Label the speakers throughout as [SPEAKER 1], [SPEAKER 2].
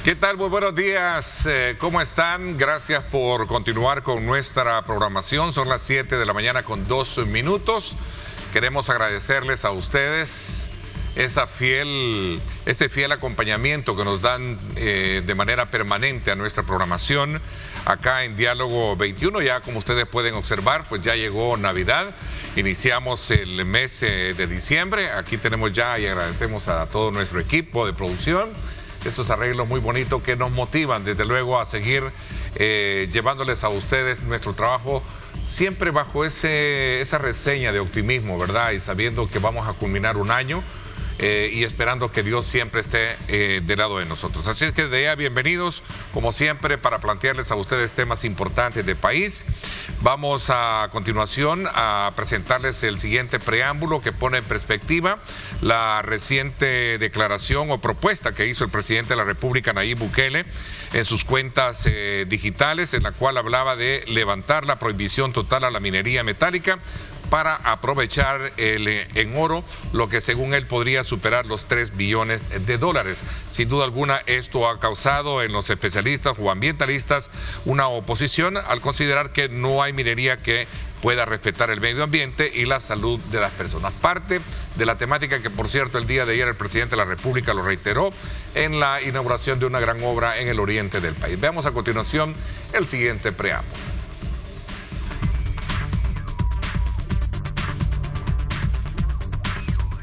[SPEAKER 1] ¿Qué tal? Muy buenos días. ¿Cómo están? Gracias por continuar con nuestra programación. Son las 7 de la mañana con 2 minutos. Queremos agradecerles a ustedes ese fiel acompañamiento que nos dan de manera permanente a nuestra programación. Acá en Diálogo 21, ya como ustedes pueden observar, pues ya llegó Navidad. Iniciamos el mes de diciembre. Aquí tenemos ya, y agradecemos a todo nuestro equipo de producción, estos arreglos muy bonitos que nos motivan desde luego a seguir llevándoles a ustedes nuestro trabajo, siempre bajo esa reseña de optimismo, ¿verdad? Y sabiendo que vamos a culminar un año y esperando que Dios siempre esté del lado de nosotros. Así es que de ya bienvenidos, como siempre, para plantearles a ustedes temas importantes del país. Vamos a continuación a presentarles el siguiente preámbulo que pone en perspectiva la reciente declaración o propuesta que hizo el presidente de la República, Nayib Bukele, en sus cuentas digitales, en la cual hablaba de levantar la prohibición total a la minería metálica para aprovechar en oro lo que según él podría superar los 3 billones de dólares. Sin duda alguna esto ha causado en los especialistas o ambientalistas una oposición al considerar que no hay minería que pueda respetar el medio ambiente y la salud de las personas. Parte de la temática que, por cierto, el día de ayer el presidente de la República lo reiteró en la inauguración de una gran obra en el oriente del país. Veamos a continuación el siguiente preámbulo.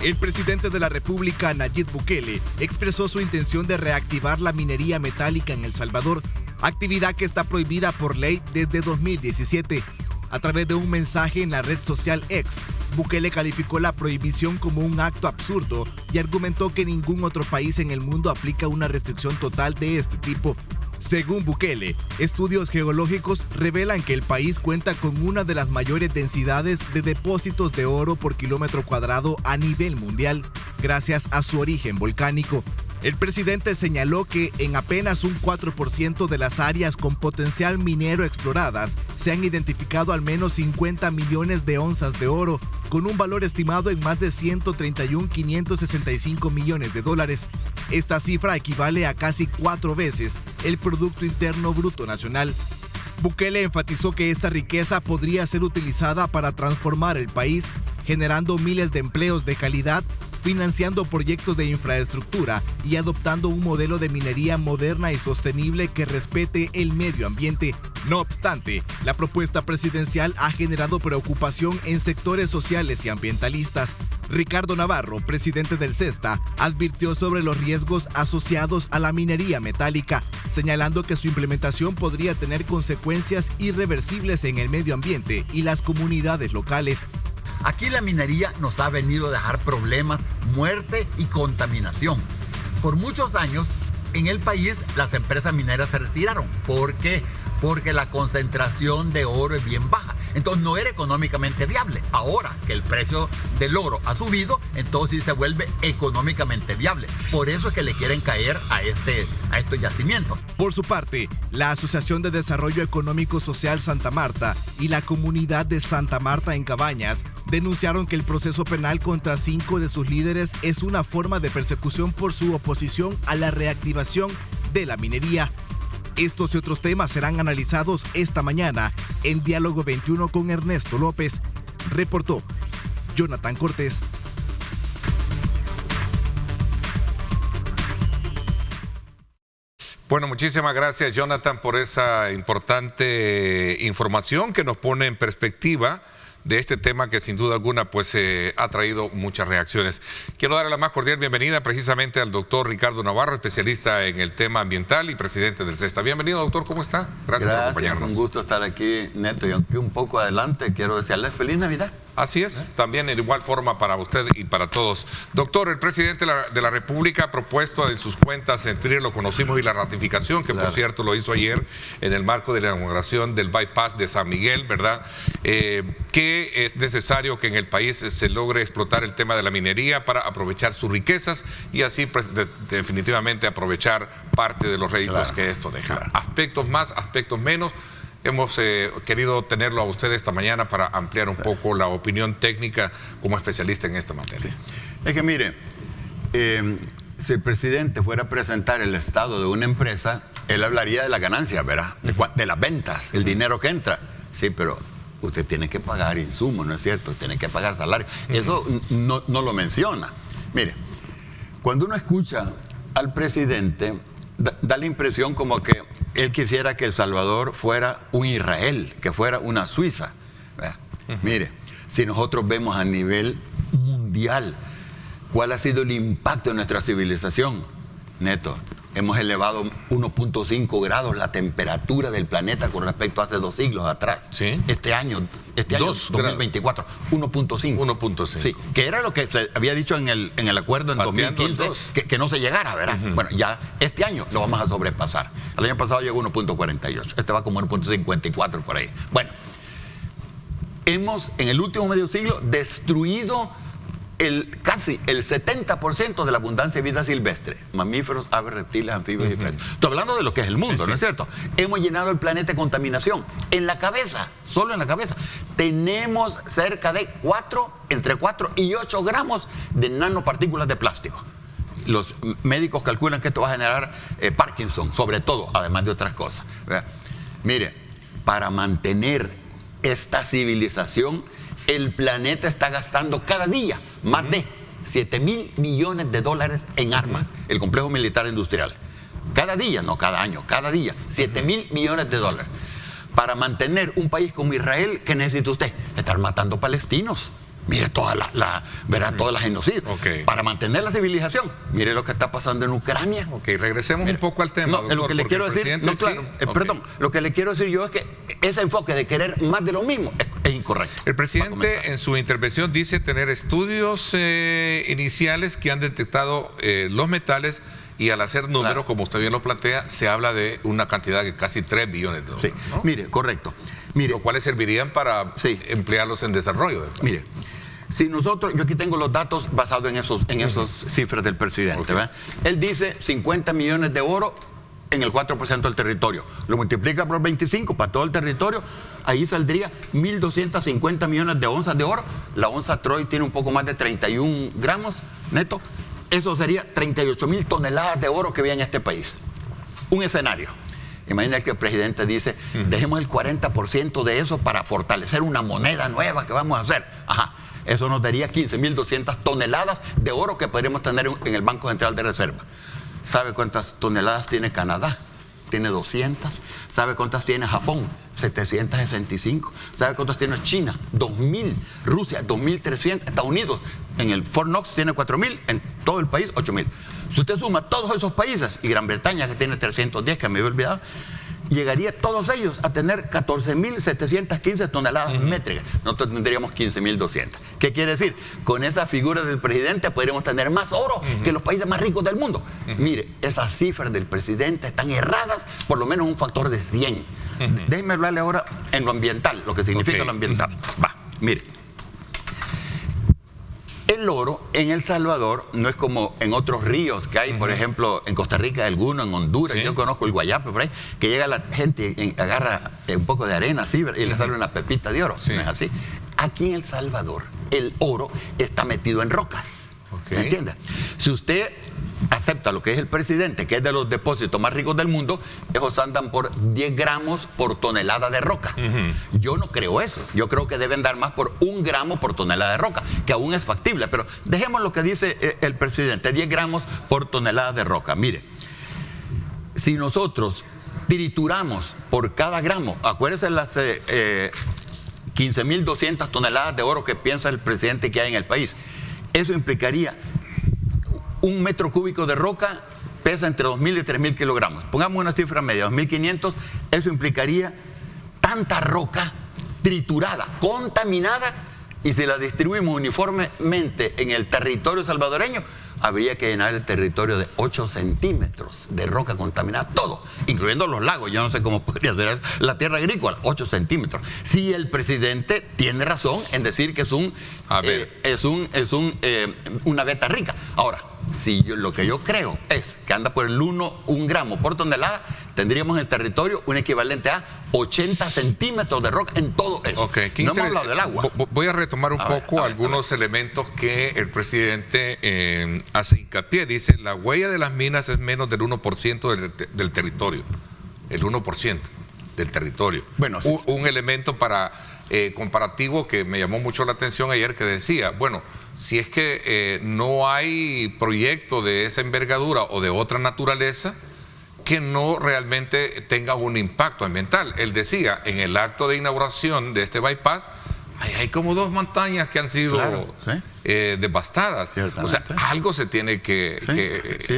[SPEAKER 2] El presidente de la República, Nayib Bukele, expresó su intención de reactivar la minería metálica en El Salvador, actividad que está prohibida por ley desde 2017. A través de un mensaje en la red social X, Bukele calificó la prohibición como un acto absurdo y argumentó que ningún otro país en el mundo aplica una restricción total de este tipo. Según Bukele, estudios geológicos revelan que el país cuenta con una de las mayores densidades de depósitos de oro por kilómetro cuadrado a nivel mundial, gracias a su origen volcánico. El presidente señaló que en apenas un 4% de las áreas con potencial minero exploradas se han identificado al menos 50 millones de onzas de oro, con un valor estimado en más de 131.565 millones de dólares. Esta cifra equivale a casi 4 veces el Producto Interno Bruto Nacional. Bukele enfatizó que esta riqueza podría ser utilizada para transformar el país, generando miles de empleos de calidad, financiando proyectos de infraestructura y adoptando un modelo de minería moderna y sostenible que respete el medio ambiente. No obstante, la propuesta presidencial ha generado preocupación en sectores sociales y ambientalistas. Ricardo Navarro, presidente del CESTA, advirtió sobre los riesgos asociados a la minería metálica, señalando que su implementación podría tener consecuencias irreversibles en el medio ambiente y las comunidades locales.
[SPEAKER 3] Aquí la minería nos ha venido a dejar problemas, muerte y contaminación. Por muchos años en el país las empresas mineras se retiraron. ¿Por qué? Porque la concentración de oro es bien baja. Entonces no era económicamente viable. Ahora que el precio del oro ha subido, entonces sí se vuelve económicamente viable. Por eso es que le quieren caer a estos yacimientos.
[SPEAKER 2] Por su parte, la Asociación de Desarrollo Económico Social Santa Marta y la comunidad de Santa Marta en Cabañas denunciaron que el proceso penal contra 5 de sus líderes es una forma de persecución por su oposición a la reactivación de la minería. Estos y otros temas serán analizados esta mañana en Diálogo 21 con Ernesto López. Reportó Jonathan Cortés.
[SPEAKER 1] Bueno, muchísimas gracias, Jonathan, por esa importante información que nos pone en perspectiva de este tema que sin duda alguna pues ha traído muchas reacciones. Quiero darle la más cordial bienvenida precisamente al doctor Ricardo Navarro, especialista en el tema ambiental y presidente del CESTA. Bienvenido, doctor, ¿cómo está? Gracias por acompañarnos.
[SPEAKER 4] Un gusto estar aquí, Neto. Y aunque un poco adelante, quiero desearles feliz Navidad.
[SPEAKER 1] Así es, también en igual forma para usted y para todos. Doctor, el presidente de la República ha propuesto en sus cuentas, en Twitter lo conocimos, y la ratificación, que claro, por cierto lo hizo ayer en el marco de la inauguración del bypass de San Miguel, ¿verdad? Que es necesario que en el país se logre explotar el tema de la minería para aprovechar sus riquezas y así pues, definitivamente aprovechar parte de los réditos, claro, que esto deja. Claro. Aspectos más, aspectos menos. Hemos querido tenerlo a usted esta mañana para ampliar un poco la opinión técnica como especialista en esta materia.
[SPEAKER 4] Es que mire, si el presidente fuera a presentar el estado de una empresa, él hablaría de la ganancia, ¿verdad? De las ventas, el dinero que entra. Sí, pero usted tiene que pagar insumos, ¿no es cierto? Tiene que pagar salario. Eso no lo menciona. Mire, cuando uno escucha al presidente, da la impresión como que él quisiera que El Salvador fuera un Israel, que fuera una Suiza. Mire, si nosotros vemos a nivel mundial cuál ha sido el impacto de nuestra civilización, Neto, hemos elevado 1.5 grados la temperatura del planeta con respecto a hace 2 siglos atrás.
[SPEAKER 1] ¿Sí?
[SPEAKER 4] Este año 2024, 1.5.
[SPEAKER 1] 1.5.
[SPEAKER 4] Sí, que era lo que se había dicho en el acuerdo en
[SPEAKER 1] Pateando
[SPEAKER 4] 2015, que no se llegara, ¿verdad? Bueno, ya este año lo vamos a sobrepasar. El año pasado llegó 1.48, este va como 1.54 por ahí. Bueno, hemos en el último medio siglo destruido casi el 70% de la abundancia de vida silvestre, mamíferos, aves, reptiles, anfibios y peces. Estoy hablando de lo que es el mundo, ¿no es cierto? Hemos llenado el planeta de contaminación. En la cabeza, solo en la cabeza, tenemos cerca de entre 4 y 8 gramos de nanopartículas de plástico. Los médicos calculan que esto va a generar Parkinson, sobre todo, además de otras cosas. Mire, para mantener esta civilización, el planeta está gastando cada día más de 7,000 millones de dólares en armas, el complejo militar industrial. Cada día, no cada año, cada día, 7,000 millones de dólares. Para mantener un país como Israel, ¿qué necesita usted? Estar matando palestinos. Mire toda toda la genocidio. Para mantener la civilización, mire lo que está pasando en Ucrania.
[SPEAKER 1] Regresemos un poco al tema.
[SPEAKER 4] No, doctor, lo que le quiero decir, perdón, lo que le quiero decir yo es que ese enfoque de querer más de lo mismo es incorrecto.
[SPEAKER 1] El presidente en su intervención dice tener estudios iniciales que han detectado los metales, y al hacer números, como usted bien lo plantea, se habla de una cantidad de casi 3 billones de dólares.
[SPEAKER 4] Sí.
[SPEAKER 1] ¿No?
[SPEAKER 4] Mire, correcto. Mire,
[SPEAKER 1] los cuales servirían para emplearlos en desarrollo.
[SPEAKER 4] Mire, si nosotros, yo aquí tengo los datos basados en esas cifras del presidente. ¿Verdad? Él dice 50 millones de oro en el 4% del territorio. Lo multiplica por 25 para todo el territorio, ahí saldría 1.250 millones de onzas de oro. La onza Troy tiene un poco más de 31 gramos neto. Eso sería 38,000 toneladas de oro que había en este país. Un escenario. Imagina que el presidente dice, dejemos el 40% de eso para fortalecer una moneda nueva que vamos a hacer. Eso nos daría 15,200 toneladas de oro que podríamos tener en el Banco Central de Reserva. ¿Sabe cuántas toneladas tiene Canadá? Tiene 200. ¿Sabe cuántas tiene Japón? 765. ¿Sabe cuántas tiene China? 2,000. Rusia, 2,300. Estados Unidos, en el Fort Knox tiene 4,000. En todo el país, 8,000. Si usted suma todos esos países, y Gran Bretaña, que tiene 310, que me había olvidado, llegaría todos ellos a tener 14,715 toneladas métricas. Nosotros tendríamos 15,200. ¿Qué quiere decir? Con esa figura del presidente podríamos tener más oro que los países más ricos del mundo. Mire, esas cifras del presidente están erradas por lo menos un factor de 100. Déjenme hablarle ahora en lo ambiental, lo que significa lo ambiental. Mire. El oro en El Salvador no es como en otros ríos que hay, por ejemplo, en Costa Rica alguno, en Honduras, yo conozco el Guayape por ahí, que llega la gente y agarra un poco de arena así y le sale una pepita de oro. ¿No es así? Aquí en El Salvador el oro está metido en rocas. ¿Me entiende? Si usted acepta lo que es el presidente, que es de los depósitos más ricos del mundo, esos andan por 10 gramos por tonelada de roca. Yo no creo eso. Yo creo que deben dar más por 1 gramo por tonelada de roca, que aún es factible. Pero dejemos lo que dice el presidente, 10 gramos por tonelada de roca. Mire, si nosotros trituramos por cada gramo, acuérdense las 15,200 toneladas de oro que piensa el presidente que hay en el país, eso implicaría 1 metro cúbico de roca pesa entre 2,000 y 3,000 kilogramos. Pongamos una cifra media, 2,500. Eso implicaría tanta roca triturada, contaminada, y si la distribuimos uniformemente en el territorio salvadoreño, habría que llenar el territorio de 8 centímetros de roca contaminada, todo, incluyendo los lagos. Yo no sé cómo podría ser la tierra agrícola, 8 centímetros. Si el presidente tiene razón en decir que es una veta rica. Ahora, si lo que yo creo es que anda por el 1 gramo por tonelada, tendríamos en el territorio un equivalente a 80 centímetros de roca en todo eso.
[SPEAKER 1] Okay,
[SPEAKER 4] no hemos hablado del agua.
[SPEAKER 1] Voy a retomar un poco algunos elementos que el presidente hace hincapié. Dice, la huella de las minas es menos del 1% del territorio. El 1% del territorio.
[SPEAKER 4] Bueno, sí.
[SPEAKER 1] Un elemento para comparativo que me llamó mucho la atención ayer, que decía, bueno, si es que no hay proyecto de esa envergadura o de otra naturaleza que no realmente tenga un impacto ambiental. Él decía, en el acto de inauguración de este bypass, hay como 2 montañas que han sido devastadas. O sea, algo se tiene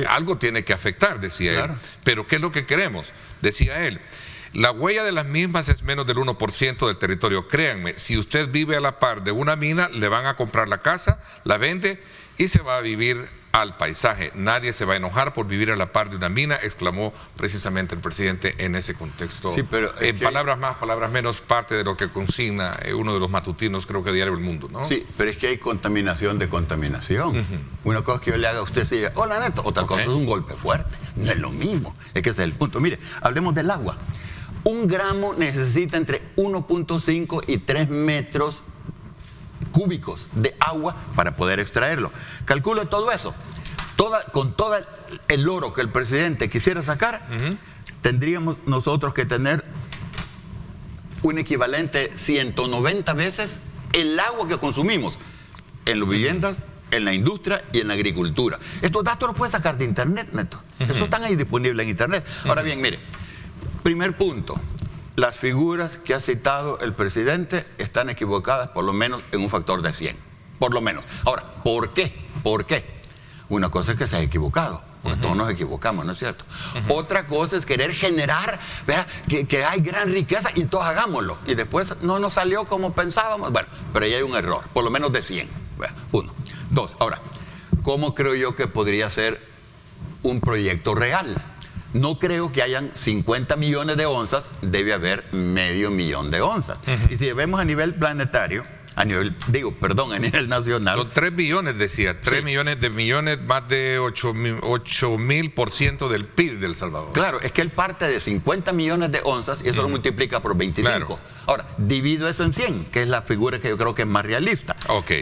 [SPEAKER 1] algo tiene que afectar, decía él. Pero ¿qué es lo que queremos? Decía él, la huella de las mismas es menos del 1% del territorio. Créanme, si usted vive a la par de una mina, le van a comprar la casa, la vende y se va a vivir al paisaje. Nadie se va a enojar por vivir a la par de una mina, exclamó precisamente el presidente en ese contexto.
[SPEAKER 4] Sí, pero
[SPEAKER 1] en palabras más, palabras menos, parte de lo que consigna uno de los matutinos, creo que Diario El Mundo, ¿no?
[SPEAKER 4] Sí, pero es que hay contaminación de contaminación. Una cosa que yo le haga a usted sería, hola Neto, otra cosa es un golpe fuerte. No es lo mismo, es que ese es el punto. Mire, hablemos del agua. 1 gramo necesita entre 1.5 y 3 metros cúbicos de agua para poder extraerlo. Calcule todo eso. Con todo el oro que el presidente quisiera sacar, tendríamos nosotros que tener un equivalente 190 veces el agua que consumimos en las viviendas, en la industria y en la agricultura. Estos datos los puedes sacar de internet, Neto. Esos están ahí disponibles en internet. Ahora bien, mire, primer punto. Las figuras que ha citado el presidente están equivocadas por lo menos en un factor de 100. Por lo menos. Ahora, ¿por qué? ¿Por qué? Una cosa es que se ha equivocado, porque todos nos equivocamos, ¿no es cierto? Otra cosa es querer generar, ¿verdad? Que hay gran riqueza y todos hagámoslo. Y después no nos salió como pensábamos. Bueno, pero ahí hay un error, por lo menos de 100. 1. 2. Ahora, ¿cómo creo yo que podría ser un proyecto real? No creo que hayan 50 millones de onzas, debe haber medio millón de onzas. Y si vemos a nivel planetario, a nivel nacional.
[SPEAKER 1] Son 3 billones, decía, 3 millones de millones, más de 8.000% del PIB de El Salvador.
[SPEAKER 4] Claro, es que él parte de 50 millones de onzas y eso lo multiplica por 25. Claro. Ahora, divido eso en 100, que es la figura que yo creo que es más realista.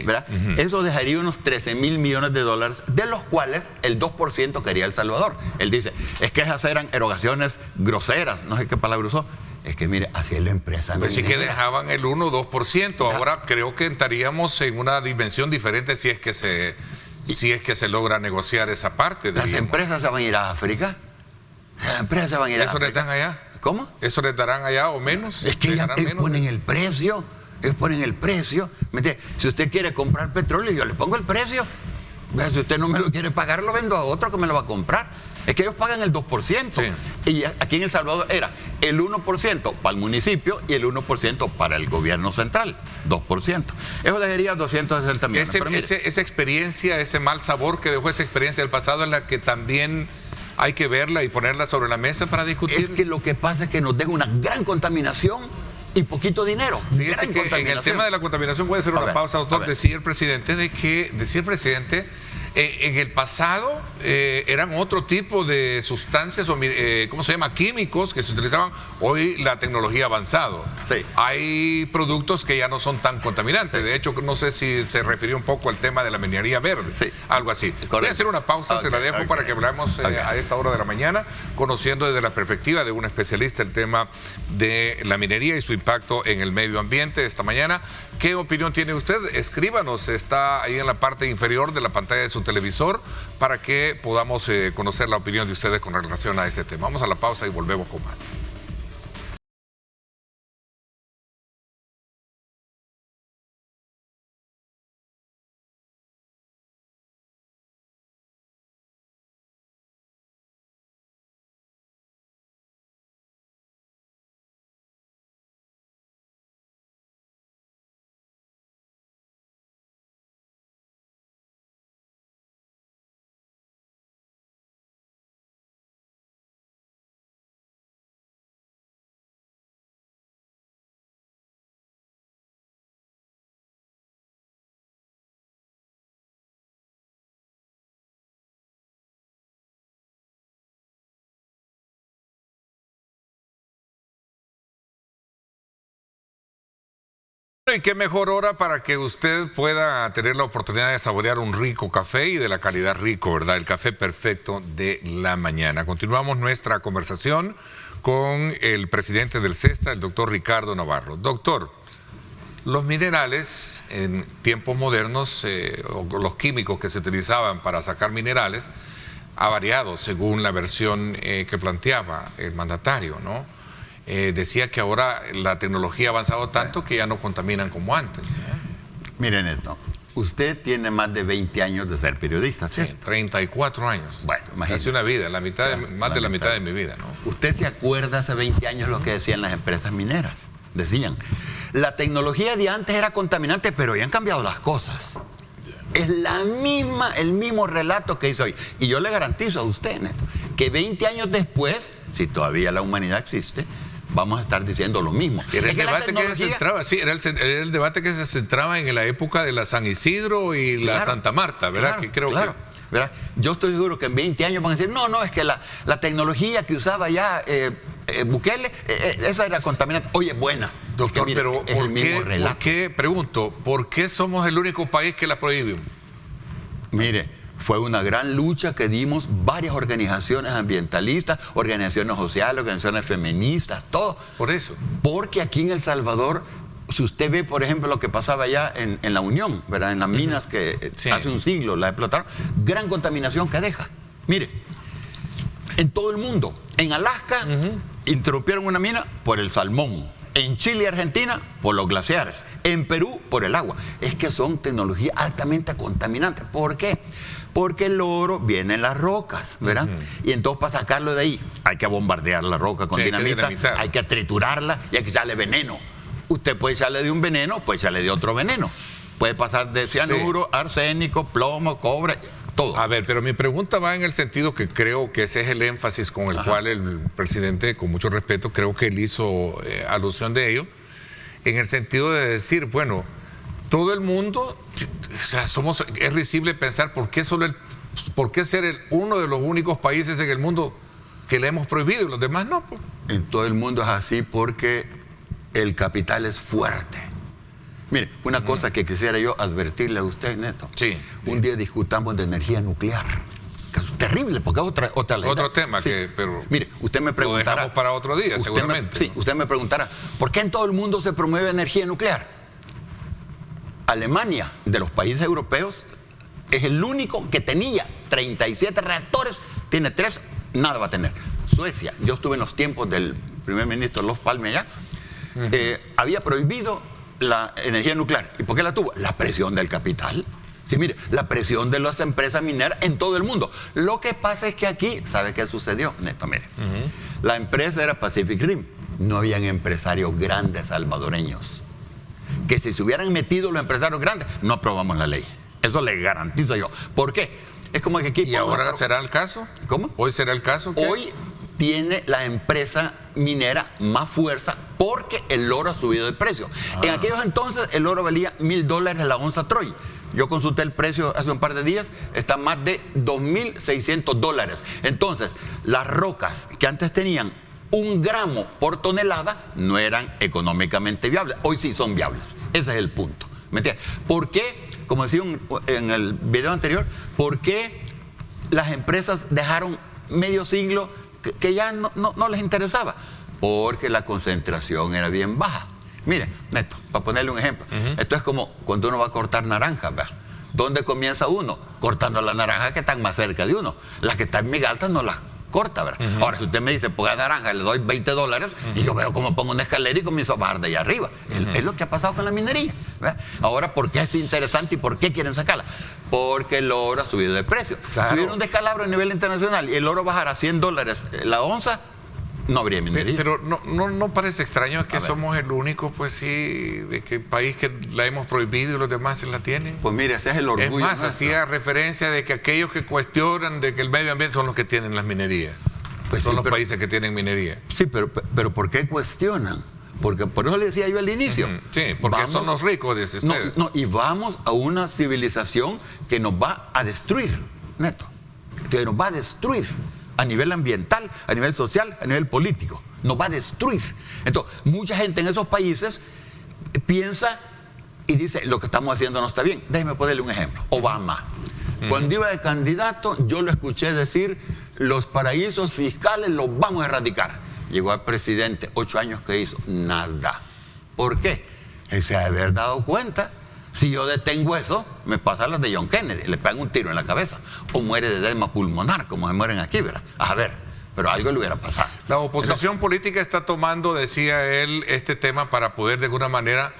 [SPEAKER 4] ¿Verdad? Eso dejaría unos 13.000 millones de dólares, de los cuales el 2% quería El Salvador. Él dice, es que esas eran erogaciones groseras, no sé qué palabra usó. Es que mire, así es la empresa.
[SPEAKER 1] Pero sí que dejaban el 1 o 2%. Ahora creo que estaríamos en una dimensión diferente si es que se logra negociar esa parte.
[SPEAKER 4] Las empresas se van a ir a África. Las empresas se van a ir a África.
[SPEAKER 1] ¿Eso les dan allá?
[SPEAKER 4] ¿Cómo?
[SPEAKER 1] ¿Eso les darán allá o menos?
[SPEAKER 4] Es que ellos ponen el precio. Ellos ponen el precio. Si usted quiere comprar petróleo, yo le pongo el precio. Si usted no me lo quiere pagar, lo vendo a otro que me lo va a comprar. Es que ellos pagan el 2%. Sí. Y aquí en El Salvador era el 1% para el municipio y el 1% para el gobierno central. 2%. Eso dejaría 260 millones.
[SPEAKER 1] Esa experiencia, ese mal sabor que dejó esa experiencia del pasado, es la que también hay que verla y ponerla sobre la mesa para discutir.
[SPEAKER 4] Es que lo que pasa es que nos deja una gran contaminación y poquito dinero.
[SPEAKER 1] Fíjese que en el tema de la contaminación puede ser una pausa, doctor. Decía el presidente en el pasado eran otro tipo de sustancias o ¿cómo se llama? Químicos que se utilizaban. Hoy la tecnología ha avanzado.
[SPEAKER 4] Sí.
[SPEAKER 1] Hay productos que ya no son tan contaminantes. Sí. De hecho, no sé si se refirió un poco al tema de la minería verde. Sí. Algo así. Correcto. Voy a hacer una pausa, se la dejo para que hablemos a esta hora de la mañana, conociendo desde la perspectiva de un especialista el tema de la minería y su impacto en el medio ambiente esta mañana. ¿Qué opinión tiene usted? Escríbanos, está ahí en la parte inferior de la pantalla de su televisor para que podamos conocer la opinión de ustedes con relación a ese tema. Vamos a la pausa y volvemos con más. y qué mejor hora para que usted pueda tener la oportunidad de saborear un rico café y de la calidad rico, ¿verdad? El café perfecto de la mañana. Continuamos nuestra conversación con el presidente del CESTA, el doctor Ricardo Navarro. Doctor, los minerales en tiempos modernos, o los químicos que se utilizaban para sacar minerales, ha variado según la versión que planteaba el mandatario, ¿no? Decía que ahora la tecnología ha avanzado tanto que ya no contaminan como antes.
[SPEAKER 4] Miren esto, usted tiene más de 20 años de ser periodista, ¿cierto?
[SPEAKER 1] Sí, 34 años.
[SPEAKER 4] Bueno, imagínese.
[SPEAKER 1] Casi una vida, más de la mitad de mi vida, ¿no?
[SPEAKER 4] ¿Usted se acuerda hace 20 años lo que decían las empresas mineras? Decían, la tecnología de antes era contaminante, pero hoy han cambiado las cosas. Es el mismo relato que hizo hoy. Y yo le garantizo a usted, Neto, que 20 años después, si todavía la humanidad existe, vamos a estar diciendo lo mismo.
[SPEAKER 1] Era el debate que se centraba, sí, era el debate que se centraba en la época de la San Isidro y la Santa Marta, ¿verdad?
[SPEAKER 4] ¿Verdad? Yo estoy seguro que en 20 años van a decir, no, es que la tecnología que usaba ya Bukele, esa era contaminante. Oye, buena.
[SPEAKER 1] Doctor,
[SPEAKER 4] es que, mire,
[SPEAKER 1] pero ¿por qué somos el único país que la prohíbe?
[SPEAKER 4] Mire, fue una gran lucha que dimos varias organizaciones ambientalistas, organizaciones sociales, organizaciones feministas, todo.
[SPEAKER 1] Por eso.
[SPEAKER 4] Porque aquí en El Salvador, si usted ve, por ejemplo, lo que pasaba allá en la Unión, ¿verdad? En las minas que hace un siglo la explotaron, gran contaminación que deja. Mire, en todo el mundo, en Alaska, interrumpieron una mina por el salmón. En Chile y Argentina, por los glaciares. En Perú, por el agua. Es que son tecnologías altamente contaminantes. ¿Por qué? Porque el oro viene en las rocas, ¿verdad? Y entonces para sacarlo de ahí hay que bombardear la roca con dinamita, hay que triturarla y hay que echarle veneno. Usted puede echarle de un veneno, puede echarle de otro veneno. Puede pasar de cianuro, arsénico, plomo, cobre, todo.
[SPEAKER 1] A ver, pero mi pregunta va en el sentido que creo que ese es el énfasis con el cual el presidente, con mucho respeto, creo que él hizo alusión de ello, en el sentido de decir, bueno, todo el mundo, o sea, es risible pensar por qué ser uno de los únicos países en el mundo que le hemos prohibido y los demás no. Pues.
[SPEAKER 4] En todo el mundo es así porque el capital es fuerte. Mire, una cosa que quisiera yo advertirle a usted, Neto.
[SPEAKER 1] Sí.
[SPEAKER 4] Un día discutamos de energía nuclear. Que es terrible, porque es
[SPEAKER 1] otro tema
[SPEAKER 4] sí.
[SPEAKER 1] pero
[SPEAKER 4] mire, usted me preguntará.
[SPEAKER 1] Lo dejamos para otro día, seguramente.
[SPEAKER 4] Usted me preguntará, ¿por qué en todo el mundo se promueve energía nuclear? Alemania, de los países europeos, es el único que tenía 37 reactores, tiene 3, nada va a tener. Suecia, yo estuve en los tiempos del primer ministro Olof Palme allá, había prohibido la energía nuclear. ¿Y por qué la tuvo? La presión del capital. Sí, mire, la presión de las empresas mineras en todo el mundo. Lo que pasa es que aquí, ¿sabe qué sucedió? Neto, mire, la empresa era Pacific Rim. No habían empresarios grandes salvadoreños. Que si se hubieran metido los empresarios grandes, no aprobamos la ley. Eso le garantizo yo. ¿Por qué? Es como que aquí...
[SPEAKER 1] ¿Y ahora será el caso?
[SPEAKER 4] ¿Cómo?
[SPEAKER 1] ¿Hoy será el caso? ¿Qué?
[SPEAKER 4] Hoy tiene la empresa minera más fuerza porque el oro ha subido de precio. En aquellos entonces el oro valía $1,000 la onza Troy. Yo consulté el precio hace un par de días, está más de $2,600. Entonces, las rocas que antes tenían 1 gramo por tonelada no eran económicamente viables. Hoy sí son viables. Ese es el punto. ¿Me entiendes? ¿Por qué, como decía en el video anterior, por qué las empresas dejaron medio siglo que ya no les interesaba? Porque la concentración era bien baja. Mire, Neto, para ponerle un ejemplo, esto es como cuando uno va a cortar naranjas, ¿verdad? ¿Dónde comienza uno? Cortando las naranjas que están más cerca de uno. Las que están muy altas no las corta, ¿verdad? Ahora, si usted me dice, ponga naranja, le doy $20, y yo veo cómo pongo una escalera y comienzo a bajar de allá arriba. Es lo que ha pasado con la minería, ¿verdad? Ahora, ¿por qué es interesante y por qué quieren sacarla? Porque el oro ha subido de precio.
[SPEAKER 1] Claro.
[SPEAKER 4] Si hubiera un descalabro a nivel internacional y el oro bajara a $100 la onza, no habría minería.
[SPEAKER 1] Pero no parece extraño que somos el único, pues sí, de que país que la hemos prohibido y los demás se la tienen.
[SPEAKER 4] Pues mire, ese es el orgullo.
[SPEAKER 1] Es más, hacía referencia de que aquellos que cuestionan de que el medio ambiente son los que tienen las minerías. Pues son los países que tienen minería.
[SPEAKER 4] Sí, pero ¿por qué cuestionan? Porque por eso le decía yo al inicio.
[SPEAKER 1] Sí, porque son los ricos, dice usted.
[SPEAKER 4] Y vamos a una civilización que nos va a destruir, Neto. Que nos va a destruir. A nivel ambiental, a nivel social, a nivel político. Nos va a destruir. Entonces, mucha gente en esos países piensa y dice, lo que estamos haciendo no está bien. Déjeme ponerle un ejemplo. Obama. Cuando iba de candidato, yo lo escuché decir, los paraísos fiscales los vamos a erradicar. Llegó al presidente, 8 años que hizo, nada. ¿Por qué? Él se ha de haber dado cuenta. Si yo detengo eso, me pasa las de John Kennedy, le pegan un tiro en la cabeza, o muere de edema pulmonar, como se mueren aquí, ¿verdad? A ver, pero algo le hubiera pasado.
[SPEAKER 1] La oposición política está tomando, decía él, este tema para poder de alguna manera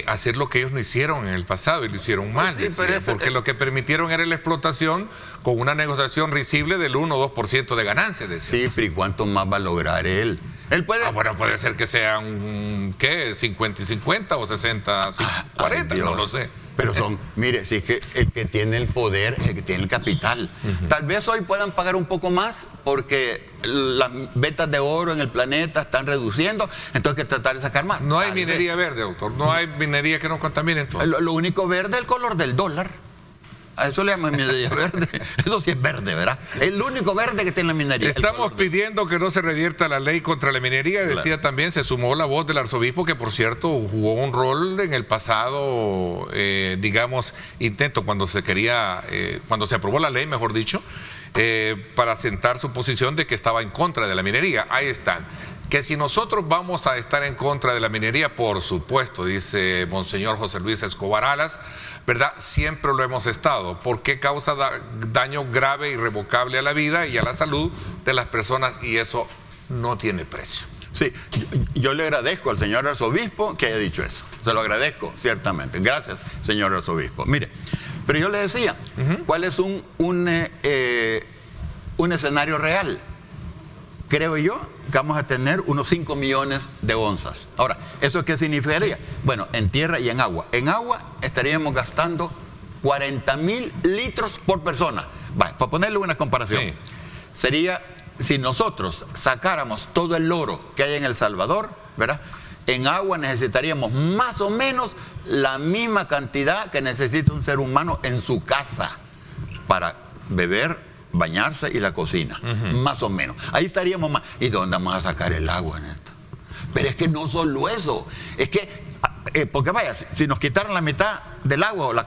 [SPEAKER 1] hacer lo que ellos no hicieron en el pasado y lo hicieron mal,
[SPEAKER 4] Sí, pero
[SPEAKER 1] porque lo que permitieron era la explotación con una negociación risible del 1 o 2% de ganancias, decía.
[SPEAKER 4] Sí, pero ¿y cuánto más va a lograr él? Él puede...
[SPEAKER 1] Bueno, puede ser que sean, ¿qué? 50 y 50 o 60, 40, no lo sé.
[SPEAKER 4] Pero son, mire, si es que el que tiene el poder es el que tiene el capital. Tal vez hoy puedan pagar un poco más porque las vetas de oro en el planeta están reduciendo, entonces hay que tratar de sacar más.
[SPEAKER 1] No hay minería verde, doctor, no hay minería que no contamine entonces.
[SPEAKER 4] Lo único verde es el color del dólar. A eso le llaman minería verde. Eso sí es verde, ¿verdad? Es el único verde que tiene la minería.
[SPEAKER 1] Estamos pidiendo que no se revierta la ley contra la minería. Decía también, se sumó la voz del arzobispo, que por cierto jugó un rol en el pasado, digamos, intento cuando se quería, cuando se aprobó la ley, mejor dicho, para sentar su posición de que estaba en contra de la minería. Ahí están. Que si nosotros vamos a estar en contra de la minería, por supuesto, dice Monseñor José Luis Escobar Alas, ¿verdad? Siempre lo hemos estado, porque causa daño grave e irrevocable a la vida y a la salud de las personas, y eso no tiene precio.
[SPEAKER 4] Sí, yo le agradezco al señor arzobispo que haya dicho eso. Se lo agradezco, ciertamente. Gracias, señor arzobispo. Mire, pero yo le decía, ¿cuál es un escenario real? Creo yo que vamos a tener unos 5 millones de onzas. Ahora, ¿eso qué significaría? Bueno, en tierra y en agua. En agua estaríamos gastando 40,000 litros por persona. Vale, para ponerle una comparación, sí. Sería, si nosotros sacáramos todo el oro que hay en El Salvador, ¿verdad? En agua necesitaríamos más o menos la misma cantidad que necesita un ser humano en su casa para beber, bañarse y la cocina, más o menos. Ahí estaríamos más. ¿Y dónde vamos a sacar el agua en esto? Pero es que no solo eso, es que, porque vaya, si nos quitaran la mitad del agua o la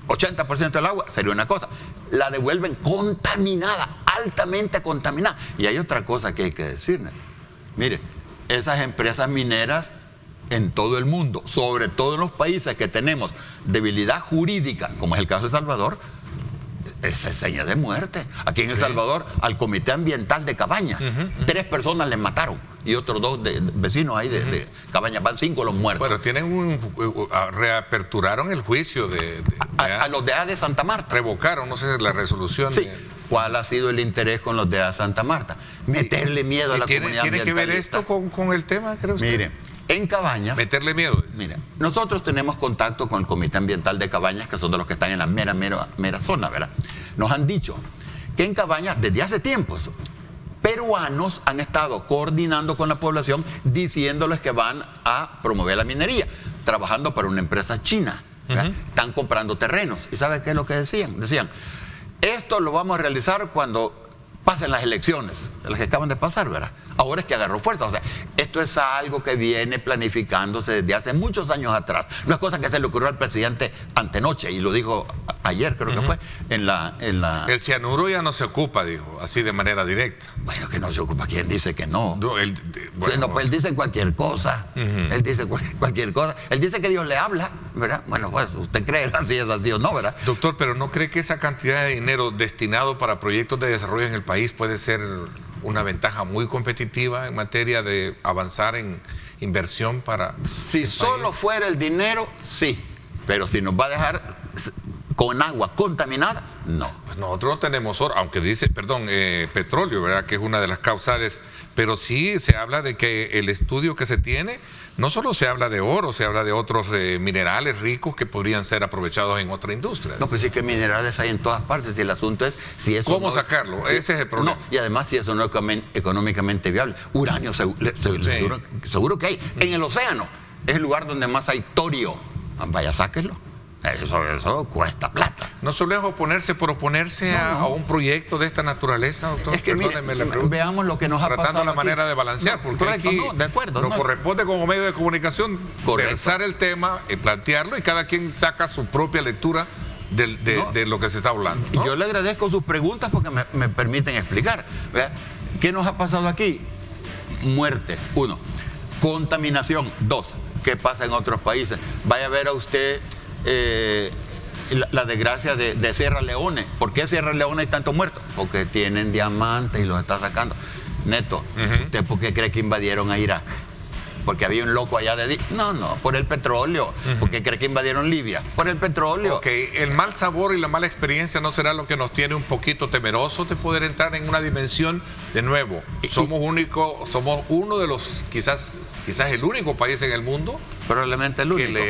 [SPEAKER 4] 80% del agua, sería una cosa. La devuelven contaminada, altamente contaminada. Y hay otra cosa que hay que decirles. Mire, esas empresas mineras en todo el mundo, sobre todo en los países que tenemos debilidad jurídica, como es el caso de El Salvador, es seña de muerte. Aquí en El Salvador, al Comité Ambiental de Cabañas, 3 personas les mataron y otros 2 vecinos ahí de Cabañas, van 5 los muertos.
[SPEAKER 1] Bueno, tienen reaperturaron el juicio
[SPEAKER 4] a los de A de Santa Marta.
[SPEAKER 1] Revocaron, no sé, la resolución.
[SPEAKER 4] Sí. ¿Cuál ha sido el interés con los de A de Santa Marta? Meterle miedo a la comunidad ambientalista.
[SPEAKER 1] ¿Tiene que ver esto con el tema, creo usted?
[SPEAKER 4] Mire, en Cabañas...
[SPEAKER 1] Meterle miedo.
[SPEAKER 4] Mire, nosotros tenemos contacto con el Comité Ambiental de Cabañas, que son de los que están en la mera zona, ¿verdad? Nos han dicho que en Cabañas, desde hace tiempos, peruanos han estado coordinando con la población, diciéndoles que van a promover la minería, trabajando para una empresa china. Están comprando terrenos. ¿Y sabe qué es lo que decían? Decían, esto lo vamos a realizar cuando pasen las elecciones, las que acaban de pasar, ¿verdad? Ahora es que agarró fuerza. O sea, esto es algo que viene planificándose desde hace muchos años atrás. No es cosa que se le ocurrió al presidente antenoche, y lo dijo ayer, creo que fue, en la...
[SPEAKER 1] El cianuro ya no se ocupa, dijo, así de manera directa.
[SPEAKER 4] Bueno, que no se ocupa. ¿Quién dice que no?
[SPEAKER 1] No,
[SPEAKER 4] pues él dice cualquier cosa. Él dice cualquier cosa. Él dice que Dios le habla, ¿verdad? Bueno, pues usted cree si es así o no, ¿verdad?
[SPEAKER 1] Doctor, pero ¿no cree que esa cantidad de dinero destinado para proyectos de desarrollo en el país puede ser una ventaja muy competitiva en materia de avanzar en inversión para...
[SPEAKER 4] Si solo fuera el dinero, sí. Pero si nos va a dejar con agua contaminada, no.
[SPEAKER 1] Pues nosotros no tenemos oro, aunque dice, petróleo, ¿verdad? Que es una de las causales, pero sí se habla de que el estudio que se tiene, no solo se habla de oro, se habla de otros minerales ricos que podrían ser aprovechados en otra industria.
[SPEAKER 4] No, pues sí que minerales hay en todas partes, y el asunto es si eso...
[SPEAKER 1] ¿Cómo sacarlo? Sí, ese es el problema.
[SPEAKER 4] No, y además si eso no es económicamente viable. Uranio seguro que hay. En el océano es el lugar donde más hay torio. Vaya, sáquenlo. Eso cuesta plata.
[SPEAKER 1] No solo es oponerse por oponerse a un proyecto de esta naturaleza, doctor.
[SPEAKER 4] Es que mire, veamos lo que nos ha pasado
[SPEAKER 1] tratando la
[SPEAKER 4] aquí.
[SPEAKER 1] manera de balancear, porque
[SPEAKER 4] correcto,
[SPEAKER 1] aquí
[SPEAKER 4] de acuerdo,
[SPEAKER 1] nos corresponde como medio de comunicación versar el tema, plantearlo, y cada quien saca su propia lectura de lo que se está hablando, ¿no?
[SPEAKER 4] Yo le agradezco sus preguntas porque me permiten explicar. ¿Verdad? ¿Qué nos ha pasado aquí? Muerte, 1. Contaminación, 2. ¿Qué pasa en otros países? Vaya a ver a usted la desgracia de Sierra Leone. ¿Por qué Sierra Leone hay tantos muertos? Porque tienen diamantes y los está sacando. Neto, ¿usted por qué cree que invadieron a Irak? Porque había un loco allá de... No, por el petróleo. ¿Por qué cree que invadieron Libia? Por el petróleo.
[SPEAKER 1] Ok, el mal sabor y la mala experiencia no será lo que nos tiene un poquito temerosos de poder entrar en una dimensión de nuevo. Somos uno de los, quizás el único país en el mundo.
[SPEAKER 4] Probablemente el único.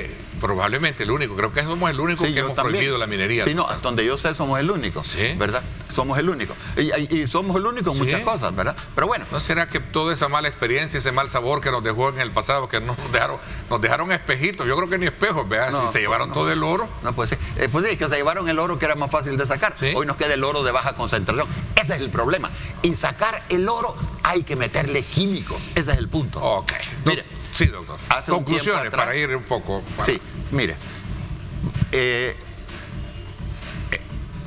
[SPEAKER 1] Probablemente el único. Creo que somos el único que hemos prohibido la minería.
[SPEAKER 4] Sí, no, hasta donde yo sé somos el único.
[SPEAKER 1] Sí.
[SPEAKER 4] ¿Verdad? Somos el único. Y somos el único en muchas cosas, ¿verdad? Pero bueno.
[SPEAKER 1] ¿No será que toda esa mala experiencia, ese mal sabor que nos dejó en el pasado, que nos dejaron espejitos? Yo creo que ni espejos, ¿verdad?
[SPEAKER 4] No,
[SPEAKER 1] si se llevaron todo el oro.
[SPEAKER 4] No, pues sí. Pues sí, que se llevaron el oro que era más fácil de sacar.
[SPEAKER 1] Sí.
[SPEAKER 4] Hoy nos queda el oro de baja concentración. Ese es el problema. Y sacar el oro hay que meterle químicos. Ese es el punto.
[SPEAKER 1] Ok.
[SPEAKER 4] Mire.
[SPEAKER 1] Sí, doctor. Conclusiones para ir un poco.
[SPEAKER 4] Sí, mire.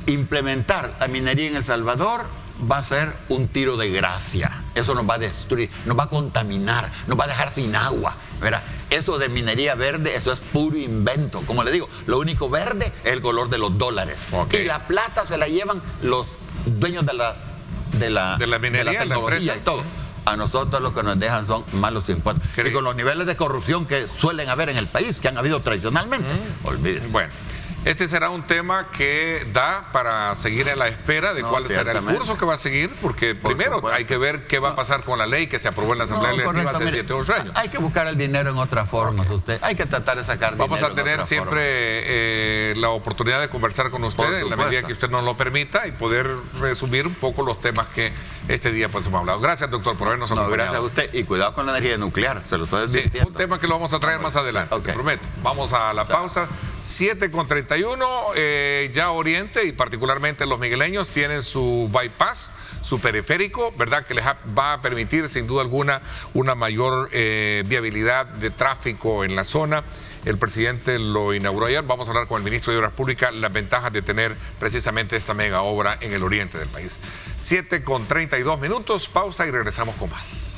[SPEAKER 4] Implementar la minería en El Salvador va a ser un tiro de gracia. Eso nos va a destruir, nos va a contaminar, nos va a dejar sin agua, ¿verdad? Eso de minería verde, eso es puro invento. Como le digo, lo único verde es el color de los dólares.
[SPEAKER 1] Okay.
[SPEAKER 4] Y la plata se la llevan los dueños de la
[SPEAKER 1] minería,
[SPEAKER 4] de la tecnología y todo. A nosotros lo que nos dejan son malos impuestos. Y con los niveles de corrupción que suelen haber en el país, que han habido tradicionalmente, olvídese.
[SPEAKER 1] Bueno, este será un tema que da para seguir en la espera de cuál será el curso que va a seguir, porque primero hay que ver qué va a pasar con la ley que se aprobó en la Asamblea Legislativa hace 7 o 8 años.
[SPEAKER 4] Hay que buscar el dinero en otras formas, usted. Hay que tratar de sacar dinero.
[SPEAKER 1] Vamos a tener siempre la oportunidad de conversar con usted en la medida que usted nos lo permita y poder resumir un poco los temas que este día pues hemos hablado. Gracias, doctor, por habernos acompañado.
[SPEAKER 4] Gracias a usted y cuidado con la energía nuclear, se lo estoy advirtiendo.
[SPEAKER 1] Sí, un tema que lo vamos a traer más adelante, te prometo. Vamos a la pausa. 7:31, ya Oriente y particularmente los migueleños tienen su bypass, su periférico, ¿verdad? Que les va a permitir sin duda alguna una mayor viabilidad de tráfico en la zona. El presidente lo inauguró ayer. Vamos a hablar con el ministro de Obras Públicas las ventajas de tener precisamente esta mega obra en el oriente del país. 7:32, pausa y regresamos con más.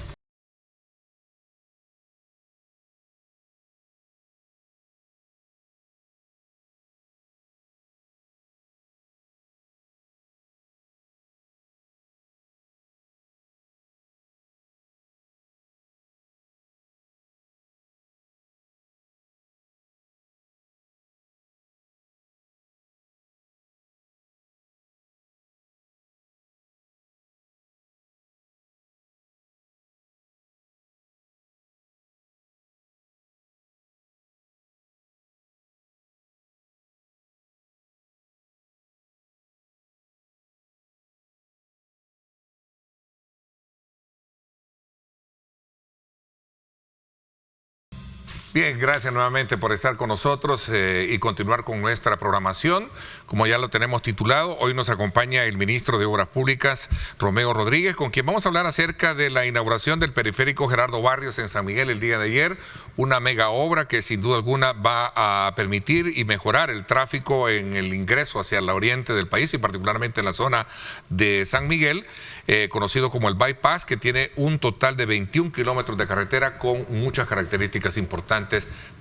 [SPEAKER 1] Bien, gracias nuevamente por estar con nosotros y continuar con nuestra programación. Como ya lo tenemos titulado, hoy nos acompaña el ministro de Obras Públicas, Romeo Rodríguez, con quien vamos a hablar acerca de la inauguración del periférico Gerardo Barrios en San Miguel el día de ayer. Una mega obra que sin duda alguna va a permitir y mejorar el tráfico en el ingreso hacia el oriente del país y particularmente en la zona de San Miguel, conocido como el bypass, que tiene un total de 21 kilómetros de carretera con muchas características importantes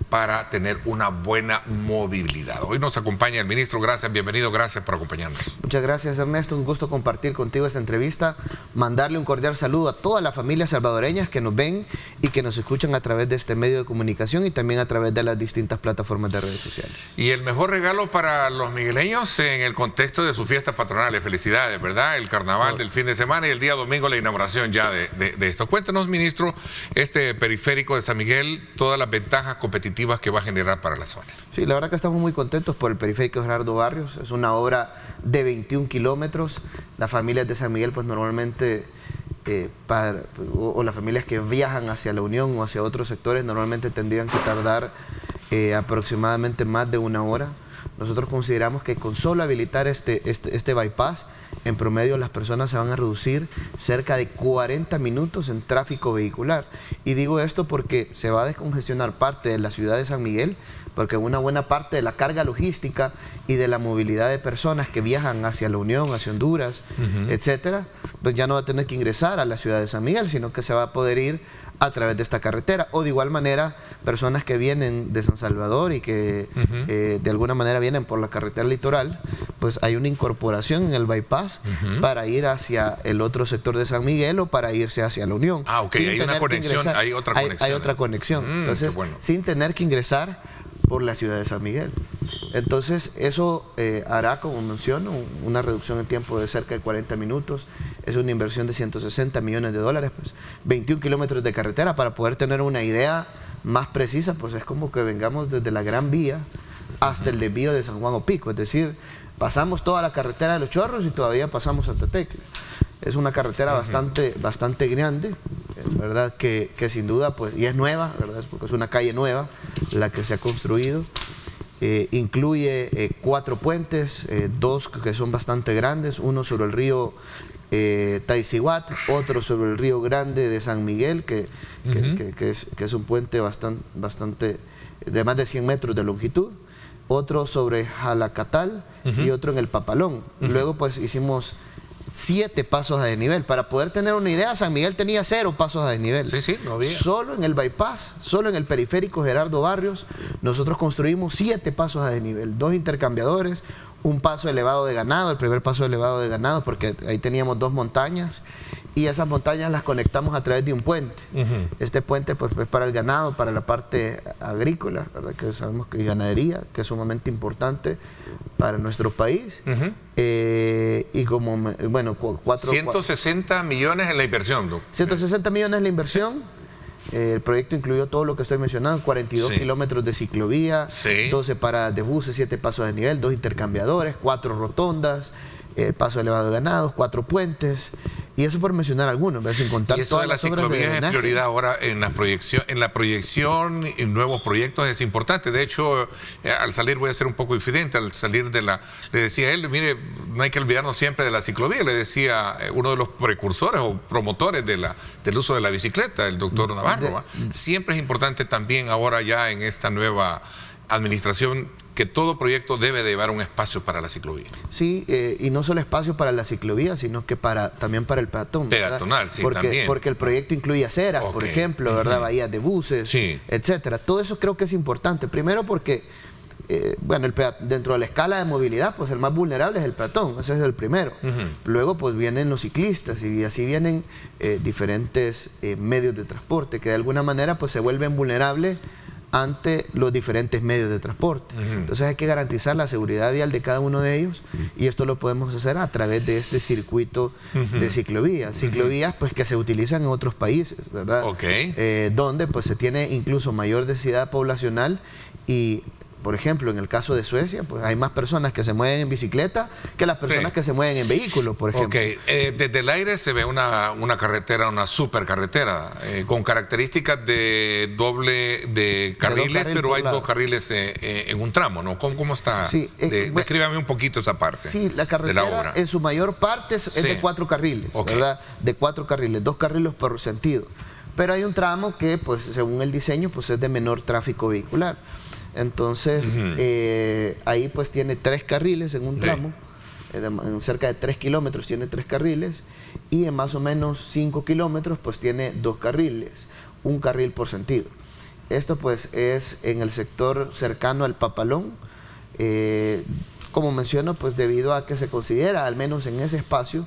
[SPEAKER 1] para tener una buena movilidad. Hoy nos acompaña el ministro. Gracias, bienvenido, gracias por acompañarnos.
[SPEAKER 5] Muchas gracias, Ernesto, un gusto compartir contigo esta entrevista, mandarle un cordial saludo a todas las familias salvadoreñas que nos ven y que nos escuchan a través de este medio de comunicación y también a través de las distintas plataformas de redes sociales.
[SPEAKER 1] Y el mejor regalo para los migueleños en el contexto de sus fiestas patronales, felicidades, ¿verdad? El carnaval del fin de semana y el día domingo la inauguración ya de esto. Cuéntenos, ministro, este periférico de San Miguel, todas las ventajas competitivas que va a generar para la zona.
[SPEAKER 5] Sí, la verdad que estamos muy contentos por el periférico Gerardo Barrios. Es una obra de 21 kilómetros. Las familias de San Miguel pues normalmente, o las familias que viajan hacia la Unión o hacia otros sectores, normalmente tendrían que tardar aproximadamente más de 1 hora. Nosotros consideramos que con solo habilitar este bypass, en promedio las personas se van a reducir cerca de 40 minutos en tráfico vehicular. Y digo esto porque se va a descongestionar parte de la ciudad de San Miguel, porque una buena parte de la carga logística y de la movilidad de personas que viajan hacia la Unión, hacia Honduras, etcétera, pues ya no va a tener que ingresar a la ciudad de San Miguel, sino que se va a poder ir a través de esta carretera. O de igual manera, personas que vienen de San Salvador y que de alguna manera vienen por la carretera litoral, pues hay una incorporación en el bypass para ir hacia el otro sector de San Miguel o para irse hacia la Unión.
[SPEAKER 1] Ah, ok, hay una conexión, hay otra conexión.
[SPEAKER 5] Hay otra conexión. Entonces,
[SPEAKER 1] bueno,
[SPEAKER 5] sin tener que ingresar por la ciudad de San Miguel. Entonces, eso hará, como menciono, una reducción en tiempo de cerca de 40 minutos. Es una inversión de $160 millones, pues 21 kilómetros de carretera. Para poder tener una idea más precisa, pues es como que vengamos desde la Gran Vía hasta el desvío de San Juan Opico, es decir, pasamos toda la carretera de Los Chorros y todavía pasamos Santa Tecla. Es una carretera bastante grande, ¿verdad? Que sin duda, pues, y es nueva, ¿verdad? Porque es una calle nueva la que se ha construido. Incluye 4 puentes, 2 que son bastante grandes, uno sobre el río Taicihuat, otro sobre el río Grande de San Miguel, que es un puente bastante de más de 100 metros de longitud, otro sobre Jalacatal y otro en el Papalón. Luego pues hicimos 7 pasos a desnivel. Para poder tener una idea, San Miguel tenía 0 pasos a desnivel.
[SPEAKER 1] Sí, no había.
[SPEAKER 5] Solo en el bypass, solo en el periférico Gerardo Barrios, nosotros construimos 7 pasos a desnivel, 2 intercambiadores, un paso elevado de ganado, el primer paso elevado de ganado, porque ahí teníamos 2 montañas, y esas montañas las conectamos a través de un puente. Este puente pues es para el ganado, para la parte agrícola, ¿verdad? Que sabemos que ganadería, que es sumamente importante para nuestro país. Y como, bueno,
[SPEAKER 1] 160 millones en la inversión, Doc.
[SPEAKER 5] 160 millones en la inversión. El proyecto incluyó todo lo que estoy mencionando, 42 kilómetros de ciclovía, 12 paradas de buses, 7 pasos de nivel, 2 intercambiadores, 4 rotondas, paso elevado de ganados, 4 puentes, y eso por mencionar algunos, sin contar
[SPEAKER 1] y eso
[SPEAKER 5] todas
[SPEAKER 1] de las
[SPEAKER 5] las obras de
[SPEAKER 1] ciclovías es
[SPEAKER 5] drenaje.
[SPEAKER 1] prioridad ahora en la proyección en nuevos proyectos es importante. De hecho, al salir, voy a ser un poco infidente, al salir le decía a él, mire, no hay que olvidarnos siempre de la ciclovía, le decía uno de los precursores o promotores del uso de la bicicleta, el doctor Navarro. Siempre es importante también ahora ya en esta nueva administración que todo proyecto debe de llevar un espacio para la ciclovía.
[SPEAKER 5] Sí, y no solo espacio para la ciclovía, sino que también para el peatón.
[SPEAKER 1] Peatonal, sí, también.
[SPEAKER 5] Porque el proyecto incluye aceras, por ejemplo, ¿verdad? Bahías de buses, etcétera. Todo eso creo que es importante. Primero porque, bueno, dentro de la escala de movilidad, pues el más vulnerable es el peatón, ese es el primero. Luego, pues vienen los ciclistas y así vienen diferentes medios de transporte que de alguna manera, pues se vuelven vulnerables ante los diferentes medios de transporte. Entonces hay que garantizar la seguridad vial de cada uno de ellos, y esto lo podemos hacer a través de este circuito de ciclovías. Ciclovías pues que se utilizan en otros países, ¿verdad? Donde pues se tiene incluso mayor densidad poblacional y, por ejemplo, en el caso de Suecia, pues hay más personas que se mueven en bicicleta que las personas que se mueven en vehículo, por ejemplo.
[SPEAKER 1] Desde el aire se ve una carretera, una supercarretera, con características de doble carriles, pero hay 2 carriles en un tramo, ¿no? ¿Cómo está?
[SPEAKER 5] Sí,
[SPEAKER 1] descríbame un poquito esa parte.
[SPEAKER 5] Sí, la carretera en su mayor parte es de 4 carriles, ¿verdad? De 4 carriles, 2 carriles por sentido. Pero hay un tramo que, pues, según el diseño, pues es de menor tráfico vehicular. Entonces, ahí pues tiene 3 carriles en un tramo, en cerca de 3 kilómetros tiene 3 carriles, y en más o menos 5 kilómetros pues tiene 2 carriles, 1 carril por sentido. Esto pues es en el sector cercano al Papalón, como menciono, pues debido a que se considera, al menos en ese espacio,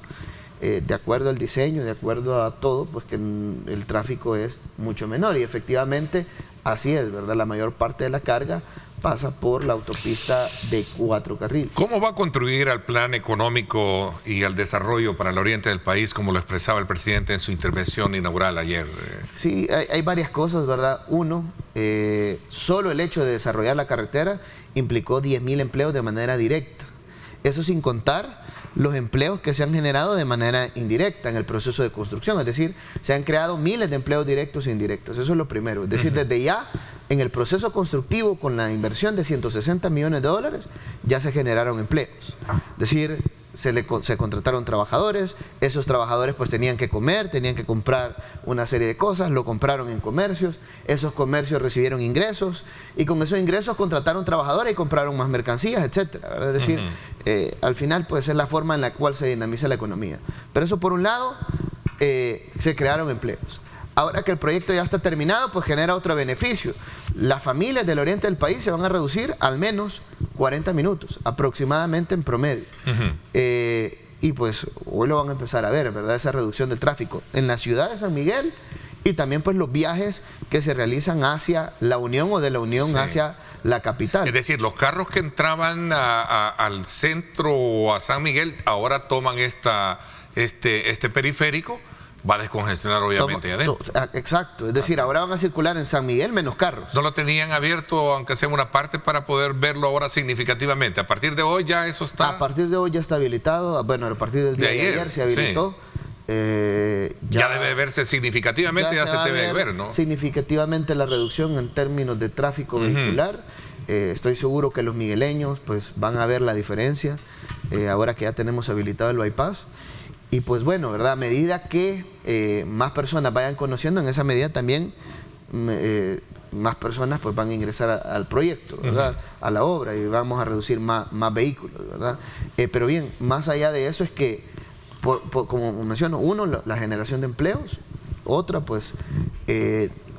[SPEAKER 5] de acuerdo al diseño, de acuerdo a todo, pues que el tráfico es mucho menor, y efectivamente así es, ¿verdad? La mayor parte de la carga pasa por la autopista de 4 carriles.
[SPEAKER 1] ¿Cómo va a contribuir al plan económico y al desarrollo para el oriente del país, como lo expresaba el presidente en su intervención inaugural ayer?
[SPEAKER 5] Sí, hay varias cosas, ¿verdad? Uno, solo el hecho de desarrollar la carretera implicó 10.000 empleos de manera directa. Eso sin contar los empleos que se han generado de manera indirecta en el proceso de construcción. Es decir, se han creado miles de empleos directos e indirectos. Eso es lo primero. Es decir, desde ya, en el proceso constructivo, con la inversión de 160 millones de dólares, ya se generaron empleos. Es decir, se contrataron trabajadores, esos trabajadores pues tenían que comer, tenían que comprar una serie de cosas, lo compraron en comercios, esos comercios recibieron ingresos y con esos ingresos contrataron trabajadores y compraron más mercancías, etcétera, ¿verdad? Es decir, al final pues es la forma en la cual se dinamiza la economía. Pero eso por un lado, se crearon empleos. Ahora que el proyecto ya está terminado, pues genera otro beneficio. Las familias del oriente del país se van a reducir al menos 40 minutos, aproximadamente en promedio. Y pues hoy lo van a empezar a ver, ¿verdad? Esa reducción del tráfico en la ciudad de San Miguel y también pues los viajes que se realizan hacia la Unión o de la Unión hacia la capital.
[SPEAKER 1] Es decir, los carros que entraban al centro o a San Miguel ahora toman este periférico. Va a descongestionar obviamente adentro.
[SPEAKER 5] Exacto, es decir, ahora van a circular en San Miguel menos carros.
[SPEAKER 1] No lo tenían abierto, aunque sea una parte, para poder verlo ahora significativamente. A partir de hoy ya eso está...
[SPEAKER 5] A partir de hoy ya está habilitado, bueno, a partir del día de ayer se habilitó.
[SPEAKER 1] Ya debe verse significativamente, ya se debe ver, ¿no?
[SPEAKER 5] Significativamente la reducción en términos de tráfico vehicular. Estoy seguro que los migueleños pues van a ver la diferencia ahora que ya tenemos habilitado el bypass. Y pues bueno, ¿verdad? A medida que más personas vayan conociendo, en esa medida también más personas pues van a ingresar al proyecto, ¿verdad? A la obra, y vamos a reducir más vehículos, ¿verdad? Pero bien, más allá de eso es que, como menciono, uno, la generación de empleos, otra pues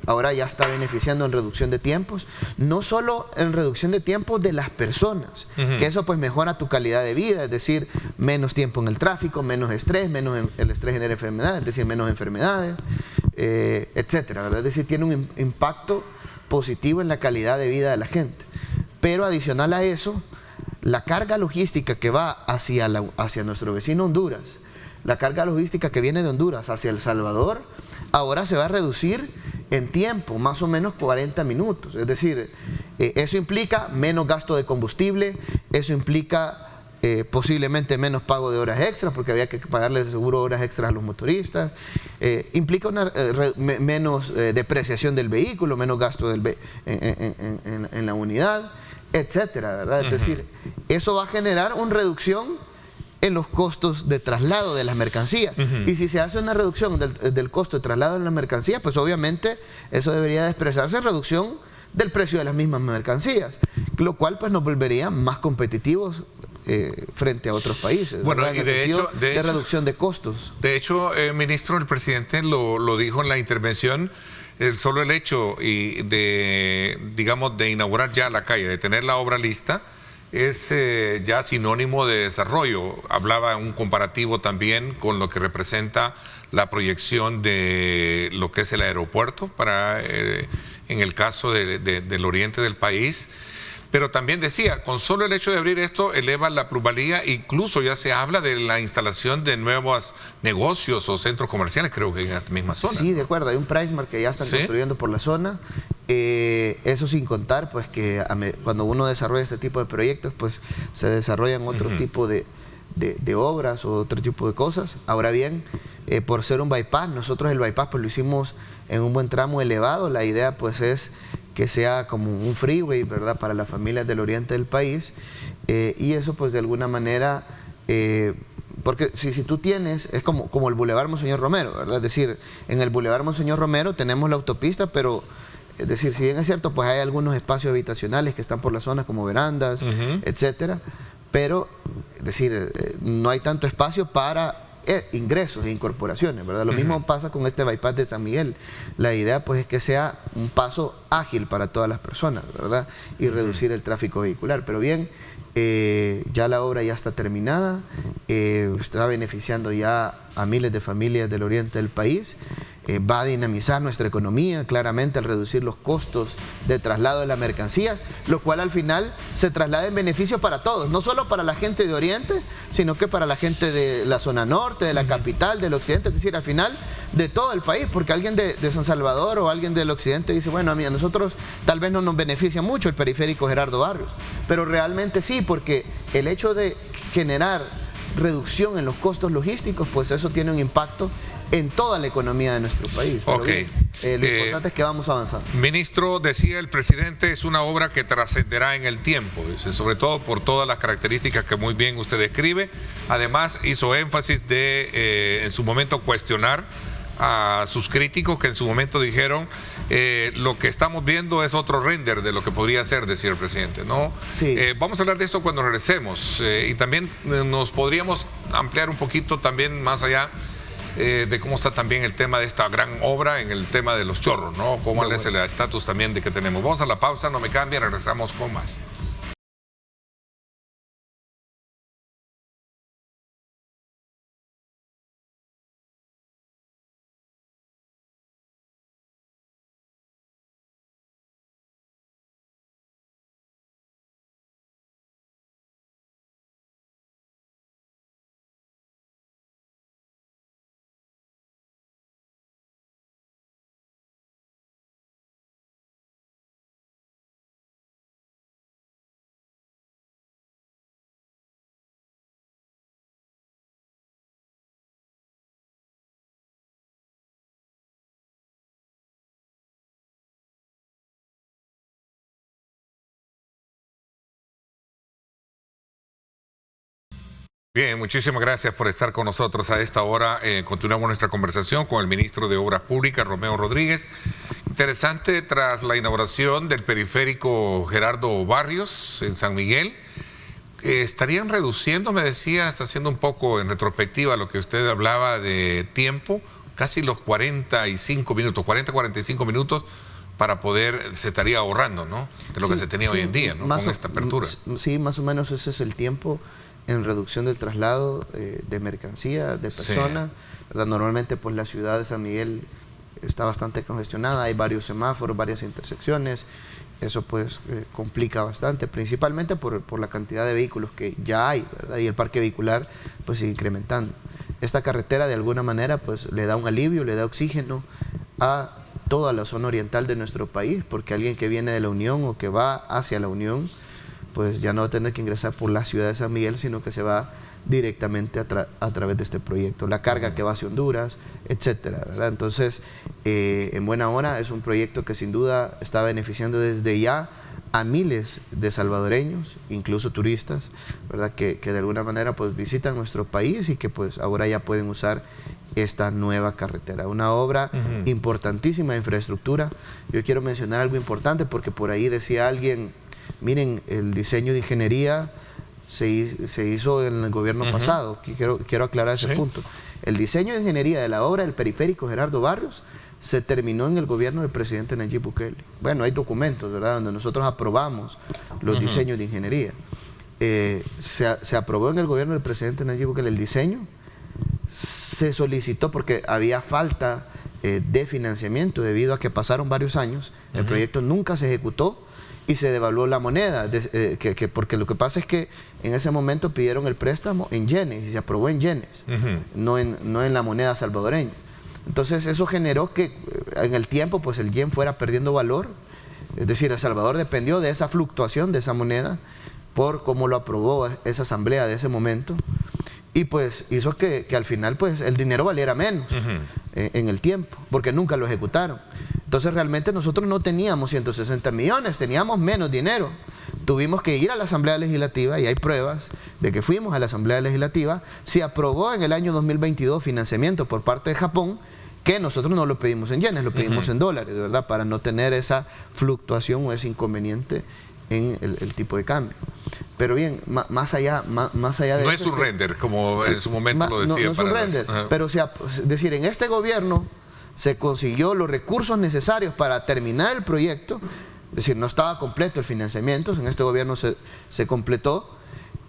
[SPEAKER 5] ahora ya está beneficiando en reducción de tiempos, no solo en reducción de tiempos de las personas, que eso pues mejora tu calidad de vida, es decir, menos tiempo en el tráfico, menos estrés, el estrés genera enfermedades, es decir, menos enfermedades, etcétera, ¿verdad? Es decir, tiene un impacto positivo en la calidad de vida de la gente. Pero adicional a eso, la carga logística que va hacia nuestro vecino Honduras, la carga logística que viene de Honduras hacia El Salvador, ahora se va a reducir en tiempo, más o menos 40 minutos. Es decir, eso implica menos gasto de combustible, eso implica posiblemente menos pago de horas extras, porque había que pagarle seguro horas extras a los motoristas, implica menos depreciación del vehículo, menos gasto en la unidad, etcétera, ¿verdad? Es decir, eso va a generar una reducción en los costos de traslado de las mercancías. Y si se hace una reducción del costo de traslado de las mercancías, pues obviamente eso debería de expresarse en reducción del precio de las mismas mercancías, lo cual pues nos volvería más competitivos frente a otros países.
[SPEAKER 1] Bueno,
[SPEAKER 5] ¿verdad?
[SPEAKER 1] y de hecho,
[SPEAKER 5] reducción de costos.
[SPEAKER 1] De hecho, ministro, el presidente lo dijo en la intervención. Solo el hecho de inaugurar ya la calle, de tener la obra lista, es ya sinónimo de desarrollo. Hablaba en un comparativo también con lo que representa la proyección de lo que es el aeropuerto en el caso del oriente del país. Pero también decía, con solo el hecho de abrir esto eleva la plusvalía, incluso ya se habla de la instalación de nuevos negocios o centros comerciales, creo que en esta misma zona.
[SPEAKER 5] Sí, de acuerdo, hay un PriceMart que ya están construyendo por la zona. Eso sin contar pues que cuando uno desarrolla este tipo de proyectos pues se desarrollan otro tipo de obras o otro tipo de cosas. Ahora bien, por ser un bypass, nosotros el bypass pues lo hicimos en un buen tramo elevado. La idea pues es que sea como un freeway, ¿verdad?, para las familias del oriente del país, y eso pues de alguna manera, porque si tú tienes, es como el Boulevard Monseñor Romero, ¿verdad? Es decir, en el Boulevard Monseñor Romero tenemos la autopista, pero es decir, si bien es cierto, pues hay algunos espacios habitacionales que están por las zonas como verandas, etcétera, pero es decir, no hay tanto espacio para ingresos e incorporaciones, ¿verdad? Lo mismo pasa con este bypass de San Miguel. La idea pues es que sea un paso ágil para todas las personas, ¿verdad? Y reducir el tráfico vehicular. Pero bien, ya la obra ya está terminada, está beneficiando ya a miles de familias del oriente del país. Va a dinamizar nuestra economía claramente al reducir los costos de traslado de las mercancías, lo cual al final se traslada en beneficio para todos, no solo para la gente de Oriente, sino que para la gente de la zona norte, de la capital, del occidente, es decir, al final de todo el país, porque alguien de San Salvador o alguien del occidente dice, bueno, a nosotros tal vez no nos beneficia mucho el periférico Gerardo Barrios, pero realmente sí, porque el hecho de generar reducción en los costos logísticos, pues eso tiene un impacto en toda la economía de nuestro país. Pero bien, lo importante es que vamos avanzando.
[SPEAKER 1] Ministro, decía el presidente, es una obra que trascenderá en el tiempo, dice, sobre todo por todas las características que muy bien usted describe. Además, hizo énfasis de, en su momento, cuestionar a sus críticos que en su momento dijeron lo que estamos viendo es otro render de lo que podría ser, decía el presidente, ¿no?
[SPEAKER 5] Sí.
[SPEAKER 1] Vamos a hablar de esto cuando regresemos y también nos podríamos ampliar un poquito también más allá de cómo está también el tema de esta gran obra en el tema de los chorros, ¿no? Cómo es el estatus también de que tenemos. Vamos a la pausa, no me cambien, regresamos con más. Bien, muchísimas gracias por estar con nosotros a esta hora. Continuamos nuestra conversación con el ministro de Obras Públicas, Romeo Rodríguez. Interesante, tras la inauguración del periférico Gerardo Barrios en San Miguel, estarían reduciendo, me decía, está haciendo un poco en retrospectiva lo que usted hablaba de tiempo, casi los 45 minutos, 45 minutos para poder, se estaría ahorrando, ¿no? De lo que se tenía hoy en día, ¿no? Con esta apertura.
[SPEAKER 5] Sí, más o menos ese es el tiempo en reducción del traslado de mercancía, de personas, ¿verdad? Normalmente pues la ciudad de San Miguel está bastante congestionada, hay varios semáforos, varias intersecciones, eso pues complica bastante, principalmente por la cantidad de vehículos que ya hay, ¿verdad? Y el parque vehicular pues sigue incrementando. Esta carretera de alguna manera pues le da un alivio, le da oxígeno a toda la zona oriental de nuestro país, porque alguien que viene de la Unión o que va hacia la Unión pues ya no va a tener que ingresar por la ciudad de San Miguel, sino que se va directamente a través de este proyecto. La carga que va hacia Honduras, etcétera, ¿verdad? Entonces, en buena hora es un proyecto que sin duda está beneficiando desde ya a miles de salvadoreños, incluso turistas, ¿verdad? Que de alguna manera pues visitan nuestro país y que pues ahora ya pueden usar esta nueva carretera. Una obra importantísima de infraestructura. Yo quiero mencionar algo importante porque por ahí decía alguien, miren, el diseño de ingeniería se hizo en el gobierno pasado. Quiero aclarar ese punto. El diseño de ingeniería de la obra del periférico Gerardo Barrios se terminó en el gobierno del presidente Nayib Bukele. Bueno, hay documentos, ¿verdad?, donde nosotros aprobamos los diseños de ingeniería. Se aprobó en el gobierno del presidente Nayib Bukele el diseño, se solicitó porque había falta de financiamiento debido a que pasaron varios años, el proyecto nunca se ejecutó y se devaluó la moneda, porque lo que pasa es que en ese momento pidieron el préstamo en yenes y se aprobó en yenes, no en la moneda salvadoreña. Entonces eso generó que en el tiempo pues el yen fuera perdiendo valor, es decir, El Salvador dependió de esa fluctuación de esa moneda por cómo lo aprobó esa asamblea de ese momento y pues hizo que al final pues el dinero valiera menos en el tiempo, porque nunca lo ejecutaron. Entonces realmente nosotros no teníamos 160 millones, teníamos menos dinero. Tuvimos que ir a la Asamblea Legislativa y hay pruebas de que fuimos a la Asamblea Legislativa. Se aprobó en el año 2022 financiamiento por parte de Japón, que nosotros no lo pedimos en yenes, lo pedimos en dólares, ¿verdad? Para no tener esa fluctuación o ese inconveniente en el tipo de cambio. Pero bien, más allá de
[SPEAKER 1] no es un render, como en su momento lo decía.
[SPEAKER 5] No es un render, pero es decir, en este gobierno se consiguió los recursos necesarios para terminar el proyecto, es decir, no estaba completo el financiamiento, en este gobierno se completó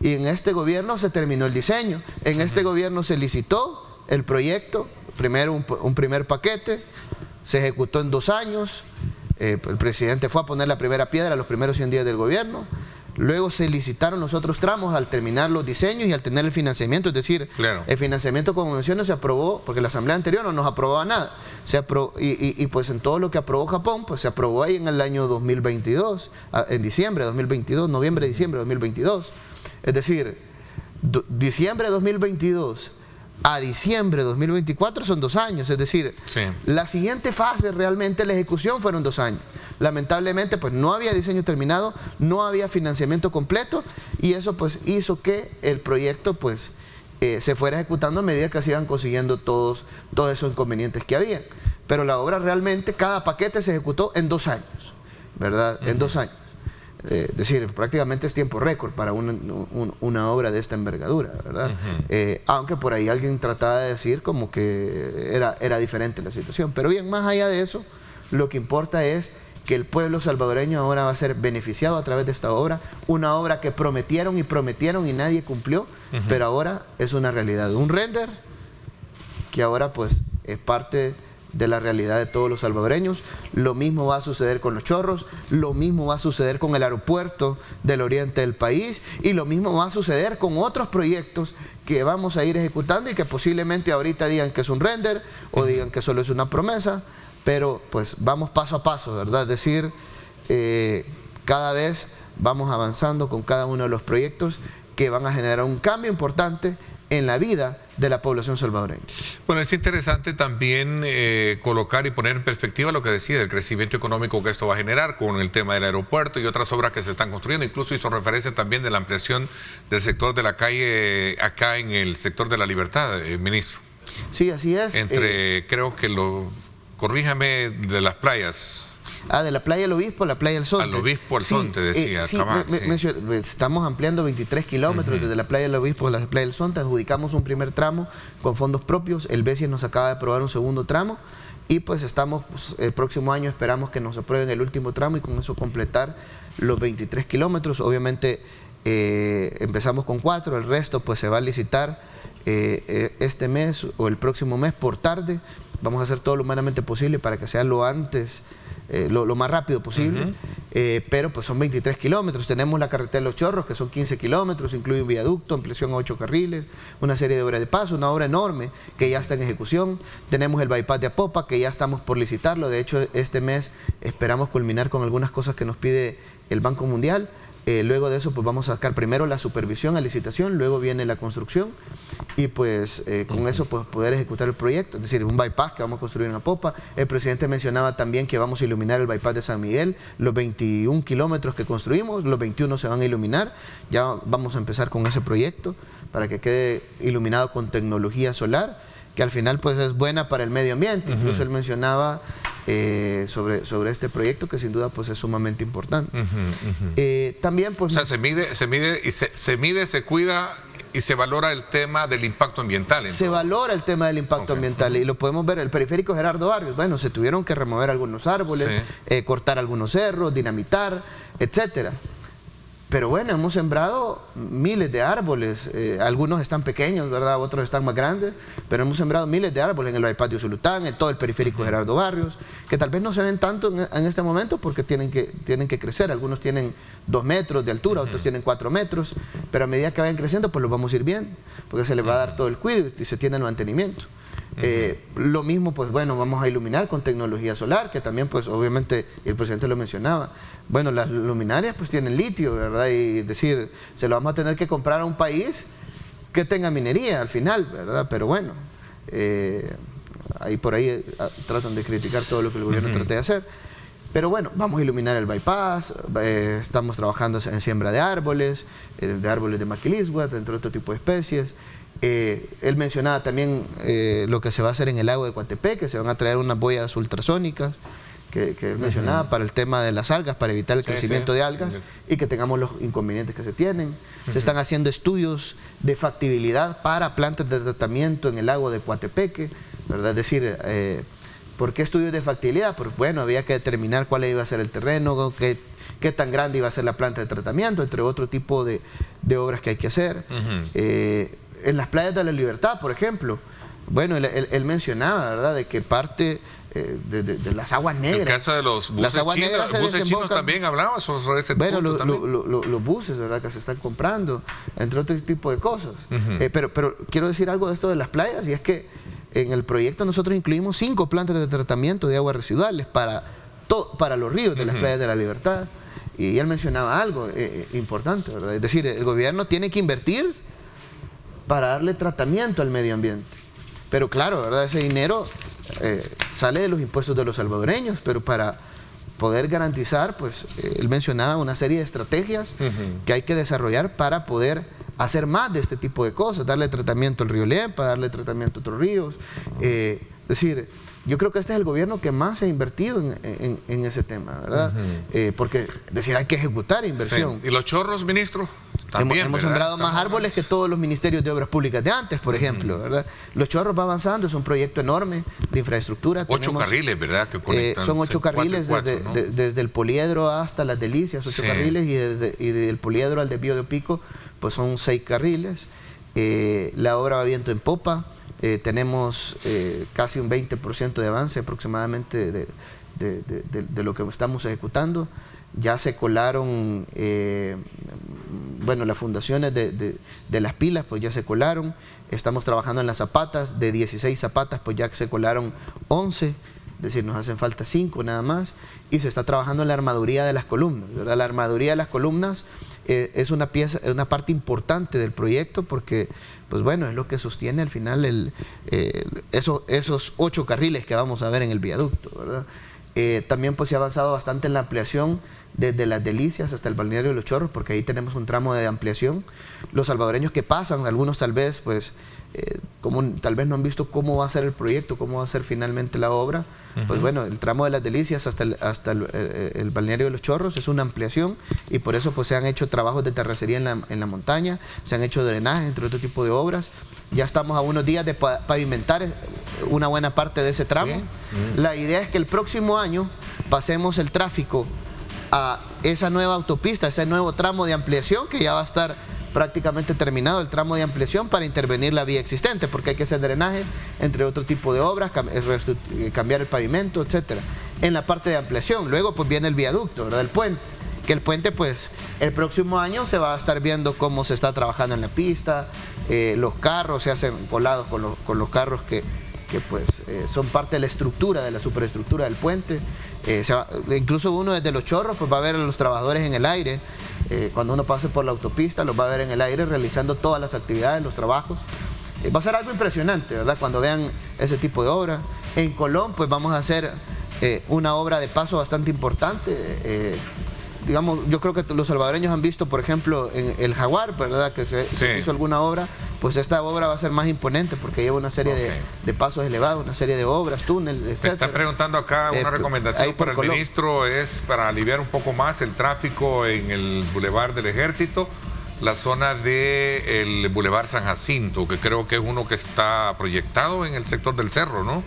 [SPEAKER 5] y en este gobierno se terminó el diseño, en este gobierno se licitó el proyecto, primero un primer paquete, se ejecutó en 2 años, el presidente fue a poner la primera piedra los primeros 100 días del gobierno. Luego se licitaron los otros tramos al terminar los diseños y al tener el financiamiento, es decir, el financiamiento, como mencioné, se aprobó, porque la asamblea anterior no nos aprobaba nada, y pues en todo lo que aprobó Japón, pues se aprobó ahí en el año 2022, en diciembre de 2022, noviembre, diciembre de 2022, es decir, diciembre de 2022 a diciembre de 2024 son 2 años, es decir,
[SPEAKER 1] Sí.
[SPEAKER 5] la siguiente fase realmente, la ejecución, fueron 2 años. Lamentablemente, pues no había diseño terminado, no había financiamiento completo, y eso pues hizo que el proyecto pues se fuera ejecutando a medida que se iban consiguiendo todos esos inconvenientes que había. Pero la obra realmente, cada paquete se ejecutó en 2 años, ¿verdad? En 2 años. Es decir, prácticamente es tiempo récord para una obra de esta envergadura, ¿verdad? Aunque por ahí alguien trataba de decir como que era diferente la situación. Pero bien, más allá de eso, lo que importa es que el pueblo salvadoreño ahora va a ser beneficiado a través de esta obra, una obra que prometieron y nadie cumplió, pero ahora es una realidad, un render que ahora pues es parte de la realidad de todos los salvadoreños. Lo mismo va a suceder con Los Chorros, lo mismo va a suceder con el aeropuerto del oriente del país, y lo mismo va a suceder con otros proyectos que vamos a ir ejecutando y que posiblemente ahorita digan que es un render o digan que solo es una promesa, pero pues vamos paso a paso, ¿verdad? Es decir, cada vez vamos avanzando con cada uno de los proyectos que van a generar un cambio importante en la vida de la población salvadoreña.
[SPEAKER 1] Bueno, es interesante también colocar y poner en perspectiva lo que decía el crecimiento económico que esto va a generar con el tema del aeropuerto y otras obras que se están construyendo. Incluso hizo referencia también de la ampliación del sector de la calle acá en el sector de la Libertad, ministro.
[SPEAKER 5] Sí, así es.
[SPEAKER 1] Creo que corríjame, de las playas.
[SPEAKER 5] De la playa del Obispo a la playa del Sonte.
[SPEAKER 1] Al Obispo al Sonte, decía.
[SPEAKER 5] Sí, estamos ampliando 23 kilómetros desde la playa del Obispo a la playa del Sonte. Adjudicamos un primer tramo con fondos propios. El BESIE nos acaba de aprobar un segundo tramo. Y pues el próximo año esperamos que nos aprueben el último tramo y con eso completar los 23 kilómetros. Obviamente empezamos con 4, el resto pues se va a licitar este mes o el próximo mes por tarde. Vamos a hacer todo lo humanamente posible para que sea lo antes, lo más rápido posible, pero pues son 23 kilómetros. Tenemos la carretera de Los Chorros, que son 15 kilómetros, incluye un viaducto, ampliación a 8 carriles, una serie de obras de paso, una obra enorme que ya está en ejecución. Tenemos el bypass de Apopa, que ya estamos por licitarlo. De hecho, este mes esperamos culminar con algunas cosas que nos pide el Banco Mundial. Luego de eso pues vamos a sacar primero la supervisión a licitación, luego viene la construcción y pues con eso pues poder ejecutar el proyecto, es decir, un bypass que vamos a construir en Apopa. El presidente mencionaba también que vamos a iluminar el bypass de San Miguel, los 21 kilómetros que construimos, los 21 se van a iluminar. Ya vamos a empezar con ese proyecto para que quede iluminado con tecnología solar, que al final pues es buena para el medio ambiente. Incluso él mencionaba sobre este proyecto, que sin duda pues es sumamente importante. También pues...
[SPEAKER 1] O sea, se mide, se cuida y se valora el tema del impacto ambiental.
[SPEAKER 5] Se valora el tema del impacto ambiental y lo podemos ver. El periférico Gerardo Barrios, bueno, se tuvieron que remover algunos árboles, cortar algunos cerros, dinamitar, etcétera. Pero bueno, hemos sembrado miles de árboles, algunos están pequeños, ¿verdad? Otros están más grandes, pero hemos sembrado miles de árboles en el bypass de Usulután, en todo el periférico Gerardo Barrios, que tal vez no se ven tanto en este momento porque tienen que crecer. Algunos tienen 2 metros de altura, otros tienen 4 metros, pero a medida que vayan creciendo pues los vamos a ir viendo, porque se les va a dar todo el cuidado y se tiene el mantenimiento. Lo mismo, pues bueno, vamos a iluminar con tecnología solar, que también pues obviamente el presidente lo mencionaba. Bueno, las luminarias pues tienen litio, ¿verdad? Y es decir, se lo vamos a tener que comprar a un país que tenga minería al final, ¿verdad? Pero bueno, ahí por ahí tratan de criticar todo lo que el gobierno trata de hacer. Pero bueno, vamos a iluminar el bypass, estamos trabajando en siembra de árboles de maquilisguat, entre otro tipo de especies. Él mencionaba también lo que se va a hacer en el lago de Coatepec, que se van a traer unas boyas ultrasónicas que él mencionaba para el tema de las algas, para evitar el crecimiento de algas y que tengamos los inconvenientes que se tienen. Se están haciendo estudios de factibilidad para plantas de tratamiento en el lago de Coatepeque, ¿verdad? Es decir, ¿por qué estudios de factibilidad? Porque bueno, había que determinar cuál iba a ser el terreno, qué tan grande iba a ser la planta de tratamiento, entre otro tipo de obras que hay que hacer. En las playas de la Libertad, por ejemplo, bueno, él mencionaba, ¿verdad?, de que parte de las aguas negras.
[SPEAKER 1] En el caso de los buses chinos, buses chinos también hablaba sobre ese punto.
[SPEAKER 5] Bueno, los buses, ¿verdad?, que se están comprando, entre otro tipo de cosas. Pero quiero decir algo de esto de las playas, y es que en el proyecto nosotros incluimos 5 plantas de tratamiento de aguas residuales para los ríos de las playas de la Libertad. Y él mencionaba algo importante, ¿verdad? Es decir, el gobierno tiene que invertir para darle tratamiento al medio ambiente. Pero claro, ¿verdad? Ese dinero sale de los impuestos de los salvadoreños, pero para poder garantizar, pues él mencionaba una serie de estrategias que hay que desarrollar para poder hacer más de este tipo de cosas, darle tratamiento al río Lempa, darle tratamiento a otros ríos. Es decir, yo creo que este es el gobierno que más se ha invertido en ese tema, ¿verdad? Porque decir, hay que ejecutar inversión.
[SPEAKER 1] Sí. ¿Y los chorros, ministro? También,
[SPEAKER 5] hemos sembrado más árboles que todos los ministerios de obras públicas de antes, por ejemplo, ¿verdad? Los Chorros va avanzando, es un proyecto enorme de infraestructura.
[SPEAKER 1] 8 carriles, ¿verdad? Que conectan,
[SPEAKER 5] son 8 carriles
[SPEAKER 1] 4 y 4, ¿no?
[SPEAKER 5] desde el Poliedro hasta Las Delicias, 8 carriles, y desde el Poliedro al desvío de Pico, pues son 6 carriles. La obra va viento en popa. Tenemos casi un 20% de avance aproximadamente de lo que estamos ejecutando. Ya se colaron, bueno, las fundaciones de las pilas, pues ya se colaron. Estamos trabajando en las zapatas, de 16 zapatas, pues ya se colaron 11, es decir, nos hacen falta 5 nada más. Y se está trabajando en la armaduría de las columnas, ¿verdad? La armaduría de las columnas es una pieza, una parte importante del proyecto, porque, pues bueno, es lo que sostiene al final esos 8 carriles que vamos a ver en el viaducto, ¿verdad? También pues se ha avanzado bastante en la ampliación desde Las Delicias hasta el balneario de Los Chorros, porque ahí tenemos un tramo de ampliación. Los salvadoreños que pasan, algunos tal vez pues tal vez no han visto cómo va a ser el proyecto, cómo va a ser finalmente la obra. Pues bueno, el tramo de Las Delicias hasta el balneario de Los Chorros es una ampliación, y por eso pues se han hecho trabajos de terracería en la montaña, se han hecho drenajes, entre otro tipo de obras. Ya estamos a unos días de pavimentar una buena parte de ese tramo. ¿Sí? La idea es que el próximo año pasemos el tráfico a esa nueva autopista, ese nuevo tramo de ampliación, que ya va a estar prácticamente terminado el tramo de ampliación, para intervenir la vía existente, porque hay que hacer drenaje, entre otro tipo de obras, cambiar el pavimento, etcétera, en la parte de ampliación. Luego pues viene el viaducto, ¿verdad? El puente, que el puente pues el próximo año se va a estar viendo cómo se está trabajando en la pista, los carros se hacen colados con los carros que pues son parte de la estructura, de la superestructura del puente. Incluso uno desde Los Chorros pues va a ver a los trabajadores en el aire. Cuando uno pase por la autopista los va a ver en el aire realizando todas las actividades, los trabajos. Va a ser algo impresionante, ¿verdad? Cuando vean ese tipo de obra. En Colón pues vamos a hacer una obra de paso bastante importante. Digamos, yo creo que los salvadoreños han visto, por ejemplo, en el Jaguar, ¿verdad? Que se hizo alguna obra. Pues esta obra va a ser más imponente, porque lleva una serie de pasos elevados, una serie de obras, túneles, etc.
[SPEAKER 1] Me están preguntando acá una recomendación para el ministro, es para aliviar un poco más el tráfico en el Boulevard del Ejército, la zona del Boulevard San Jacinto, que creo que es uno que está proyectado en el sector del Cerro, ¿no?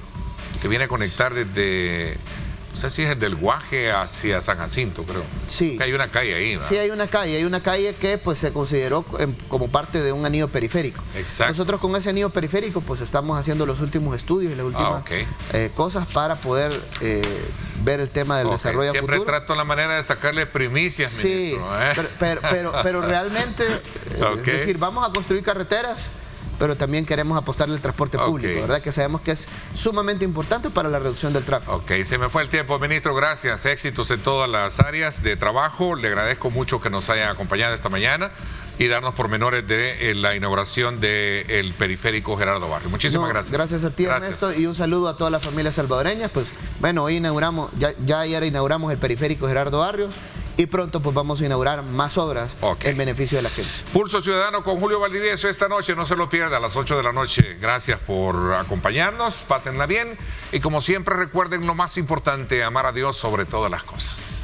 [SPEAKER 1] Que viene a conectar desde... No sé si es del Guaje hacia San Jacinto, creo.
[SPEAKER 5] Sí.
[SPEAKER 1] Que hay una calle ahí, ¿verdad?
[SPEAKER 5] Sí, hay una calle que pues se consideró como parte de un anillo periférico.
[SPEAKER 1] Exacto.
[SPEAKER 5] Nosotros con ese anillo periférico pues estamos haciendo los últimos estudios y las últimas cosas para poder ver el tema del desarrollo
[SPEAKER 1] Siempre
[SPEAKER 5] futuro.
[SPEAKER 1] trato la manera de sacarle primicias,
[SPEAKER 5] sí,
[SPEAKER 1] ministro.
[SPEAKER 5] pero realmente, es decir, vamos a construir carreteras, pero también queremos apostarle al transporte público, ¿verdad? Que sabemos que es sumamente importante para la reducción del tráfico.
[SPEAKER 1] Ok, se me fue el tiempo, ministro. Gracias. Éxitos en todas las áreas de trabajo. Le agradezco mucho que nos haya acompañado esta mañana y darnos pormenores de la inauguración del periférico Gerardo Barrio. Muchísimas gracias.
[SPEAKER 5] Gracias a ti, Ernesto, y un saludo a todas las familias salvadoreñas. Pues bueno, hoy inauguramos, ya ayer inauguramos el periférico Gerardo Barrios, y pronto pues vamos a inaugurar más obras en beneficio de la gente.
[SPEAKER 1] Pulso Ciudadano con Julio Valdivieso esta noche, no se lo pierda, a las 8 de la noche. Gracias por acompañarnos, pásenla bien, y como siempre recuerden lo más importante, amar a Dios sobre todas las cosas.